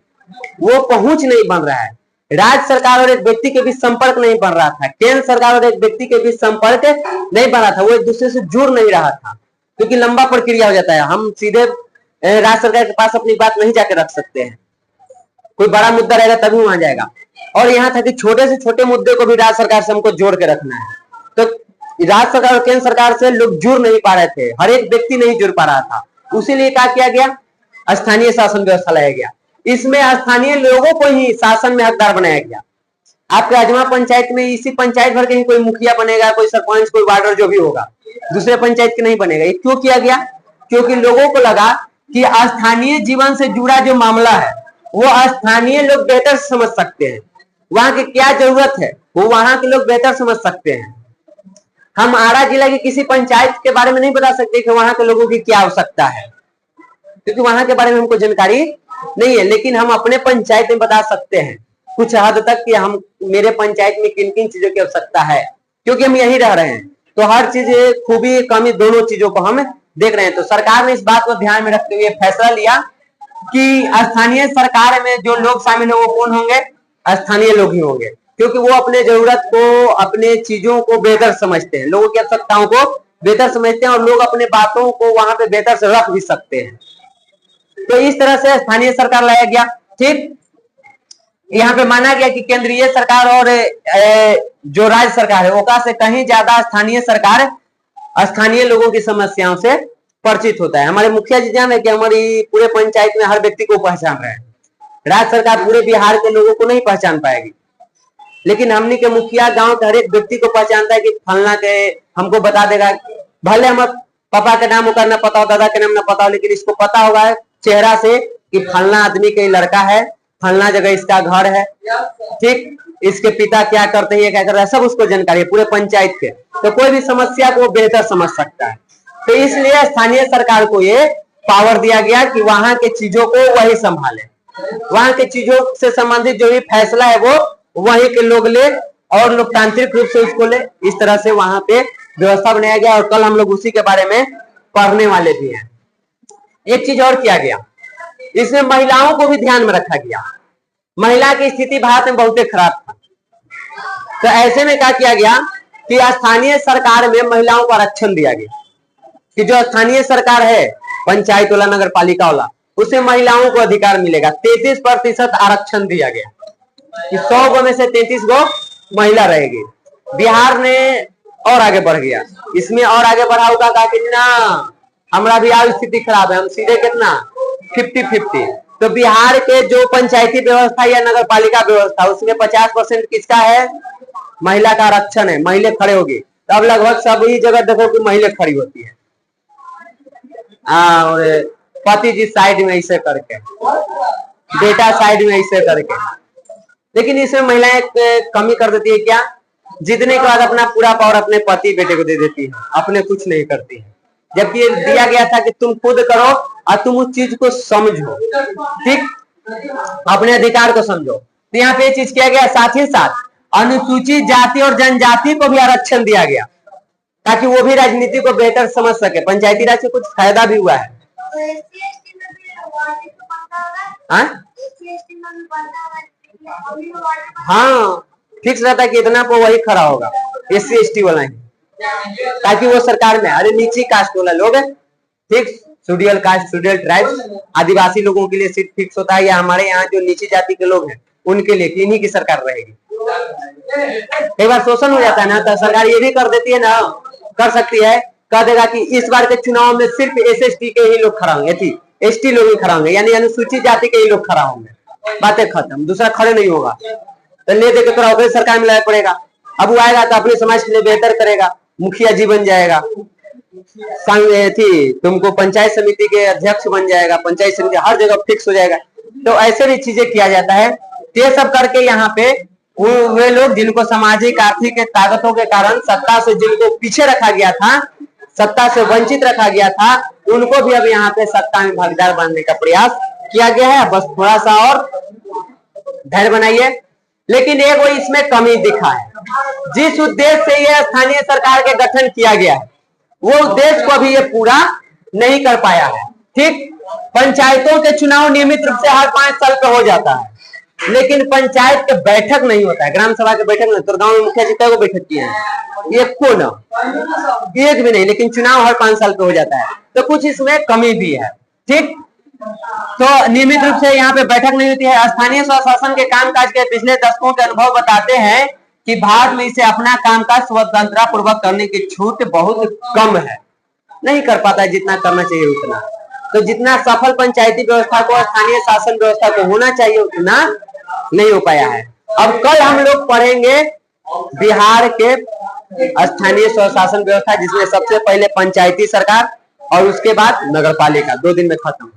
वो पहुंच नहीं बन रहा है। राज्य सरकार और एक व्यक्ति के बीच संपर्क नहीं बन रहा था, केंद्र सरकार और एक व्यक्ति के बीच संपर्क नहीं बन रहा था, वो एक दूसरे से जुड़ नहीं रहा था, क्योंकि लंबा प्रक्रिया हो जाता है। हम सीधे राज्य सरकार के पास अपनी बात नहीं जाके रख सकते हैं, कोई बड़ा मुद्दा रहेगा तभी वहां जाएगा। और यहाँ था कि छोटे से छोटे मुद्दे को भी राज्य सरकार से हमको जोड़ के रखना है, तो राज्य सरकार और केंद्र सरकार से लोग जुड़ नहीं पा रहे थे, हर एक व्यक्ति नहीं जुड़ पा रहा था। उसीलिए क्या किया गया, स्थानीय शासन व्यवस्था लाया गया। इसमें स्थानीय लोगों को ही शासन में हकदार बनाया गया। आपके अजमा पंचायत में इसी पंचायत भर के ही कोई मुखिया बनेगा, कोई सरपंच, कोई वार्डर जो भी होगा, दूसरे पंचायत के नहीं बनेगा। ये क्यों किया गया, क्योंकि लोगों को लगा कि स्थानीय जीवन से जुड़ा जो मामला है वो स्थानीय लोग बेहतर समझ सकते हैं, वहां की क्या जरूरत है वो वहां के लोग बेहतर समझ सकते हैं। हम आरा जिला की किसी पंचायत के बारे में नहीं बता सकते कि वहां के लोगों की क्या आवश्यकता है, क्योंकि वहां के बारे में हमको जानकारी नहीं है। लेकिन हम अपने पंचायत में बता सकते हैं कुछ हद तक कि हम मेरे पंचायत में किन किन चीजों की आवश्यकता है, क्योंकि हम यहीं रह रहे हैं। तो हर चीज खूबी कमी दोनों चीजों को हम देख रहे हैं। तो सरकार ने इस बात को ध्यान में रखते हुए फैसला लिया कि स्थानीय सरकार में जो लोग शामिल है वो कौन होंगे? स्थानीय लोग ही होंगे, क्योंकि वो अपने जरूरत को, अपने चीजों को बेहतर समझते हैं, लोगों की आवश्यकताओं को बेहतर समझते हैं और लोग अपने बातों को वहां पे बेहतर से रख भी सकते हैं। तो इस तरह से स्थानीय सरकार लाया गया। ठीक, यहाँ पे माना गया कि केंद्रीय सरकार और जो राज्य सरकार है ओका से कहीं ज्यादा स्थानीय सरकार स्थानीय लोगों की समस्याओं से परिचित होता है। हमारे मुखिया जी जान है कि हमारी पूरे पंचायत में हर व्यक्ति को पहचान रहे हैं। राज्य सरकार पूरे बिहार के लोगों को नहीं पहचान पाएगी, लेकिन हमने के मुखिया गांव के हर एक व्यक्ति को पहचानता है कि फलना के हमको बता देगा, भले हम पापा के नाम का ना पता हो, दादा के नाम ना पता हो, लेकिन इसको पता होगा चेहरा से कि फलना आदमी के लड़का है, फलना जगह इसका घर है। ठीक, इसके पिता क्या करते हैं, क्या करते हैं, सब उसको जानकारी है पूरे पंचायत के। तो कोई भी समस्या को बेहतर समझ सकता है। तो इसलिए स्थानीय सरकार को ये पावर दिया गया कि वहां के चीजों को वही संभाले, वहां के चीजों से संबंधित जो भी फैसला है वो वहीं के लोग ले और लोकतांत्रिक रूप से उसको ले। इस तरह से वहां पे व्यवस्था बनाया गया और कल हम लोग उसी के बारे में पढ़ने वाले भी हैं। एक चीज और किया गया, इसमें महिलाओं को भी ध्यान में रखा गया। महिला की स्थिति भारत में बहुत खराब था, तो ऐसे में क्या किया गया कि स्थानीय सरकार में महिलाओं को आरक्षण दिया गया कि जो स्थानीय सरकार है, पंचायत वाला, नगर पालिका वाला, उसमें महिलाओं को अधिकार मिलेगा। 33% आरक्षण दिया गया कि 100 गो में से 33 गो महिला रहेगी। बिहार ने और आगे बढ़ गया, इसमें और आगे बढ़ा होगा कहा कि ना हमारा भी आज स्थिति खराब है, हम सीधे कितना 50-50। तो बिहार के जो पंचायती व्यवस्था या नगर पालिका व्यवस्था उसमें 50% किसका है? महिला का आरक्षण है, महिला खड़े होगी। तो अब लगभग सभी जगह देखो कि महिला खड़ी होती है। और पति जी साइड में ऐसे करके, बेटा साइड में ऐसे करके, लेकिन इसमें महिलाएं कमी कर देती है क्या? जीतने के बाद अपना पूरा पावर अपने पति बेटे को दे देती है, अपने कुछ नहीं करती है। जबकि ये दिया गया था कि तुम खुद करो और तुम उस चीज को समझो, ठीक, अपने अधिकार को समझो। तो यहाँ पे ये चीज किया गया। साथ ही साथ अनुसूचित जाति और जनजाति को भी आरक्षण दिया गया ताकि वो भी राजनीति को बेहतर समझ सके। पंचायती राज से कुछ फायदा भी हुआ है। हाँ, फिक्स रहता है कि इतना पे वही खड़ा होगा, SC ST वाला ही, ताकि वो सरकार में। अरे नीची कास्ट वाला लोग है, ठीक, शेड्यूल कास्ट, शेड्यूल ट्राइब्स, आदिवासी लोगों के लिए सीट फिक्स होता है, या हमारे यहाँ जो नीची जाति के लोग हैं उनके लिए इन्हीं की सरकार रहेगी। कई बार शोषण हो जाता है ना, तो सरकार ये भी कर देती है ना, कर सकती है, कह देगा कि इस बार के चुनाव में सिर्फ SST के ही लोग खड़ा होंगे, ठीक, ST लोग ही खड़ा होंगे, यानी अनुसूचित जाति के ही लोग खड़ा होंगे। बातें खत्म, दूसरा खड़े नहीं होगा। तो ले दे के थोड़ा होकर सरकार में लाया पड़ेगा। अब वो आएगा तो अपने समाज के लिए बेहतर करेगा, मुखिया जी बन जाएगा, थी तुमको पंचायत समिति के अध्यक्ष बन जाएगा, पंचायत समिति हर जगह फिक्स हो जाएगा। तो ऐसे भी चीजें किया जाता है। ये सब करके यहाँ पे वे लोग जिनको सामाजिक आर्थिक ताकतों के कारण सत्ता से जिनको पीछे रखा गया था, सत्ता से वंचित रखा गया था, उनको भी अब यहाँ पे सत्ता में भागीदार बनने का प्रयास किया गया है। बस थोड़ा सा और धैर्य बनाइए। लेकिन एक वो इसमें कमी दिखा है, जिस उद्देश्य से यह स्थानीय सरकार के गठन किया गया है वो उद्देश्य को अभी ये पूरा नहीं कर पाया है। ठीक, पंचायतों के चुनाव नियमित रूप से हर 5 साल पे हो जाता है, लेकिन पंचायत के बैठक नहीं होता है, ग्राम सभा के बैठक नहीं। तो गांव में मुखिया जी कई बैठक किए हैं? एक को ना, एक भी नहीं, लेकिन चुनाव हर 5 साल पे हो जाता है। तो कुछ इसमें कमी भी है। ठीक, तो नियमित रूप से यहाँ पे बैठक नहीं होती है। स्थानीय स्वशासन के कामकाज के पिछले दशकों के अनुभव बताते हैं कि भारत में इसे अपना कामकाज स्वतंत्रता पूर्वक करने की छूट बहुत कम है, नहीं कर पाता है जितना करना चाहिए उतना। तो जितना सफल पंचायती व्यवस्था को, स्थानीय शासन व्यवस्था को होना चाहिए उतना नहीं हो पाया है। अब कल हम लोग पढ़ेंगे बिहार के स्थानीय स्वशासन व्यवस्था, जिसमें सबसे पहले पंचायती सरकार और उसके बाद नगर पालिका, 2 दिन में खत्म।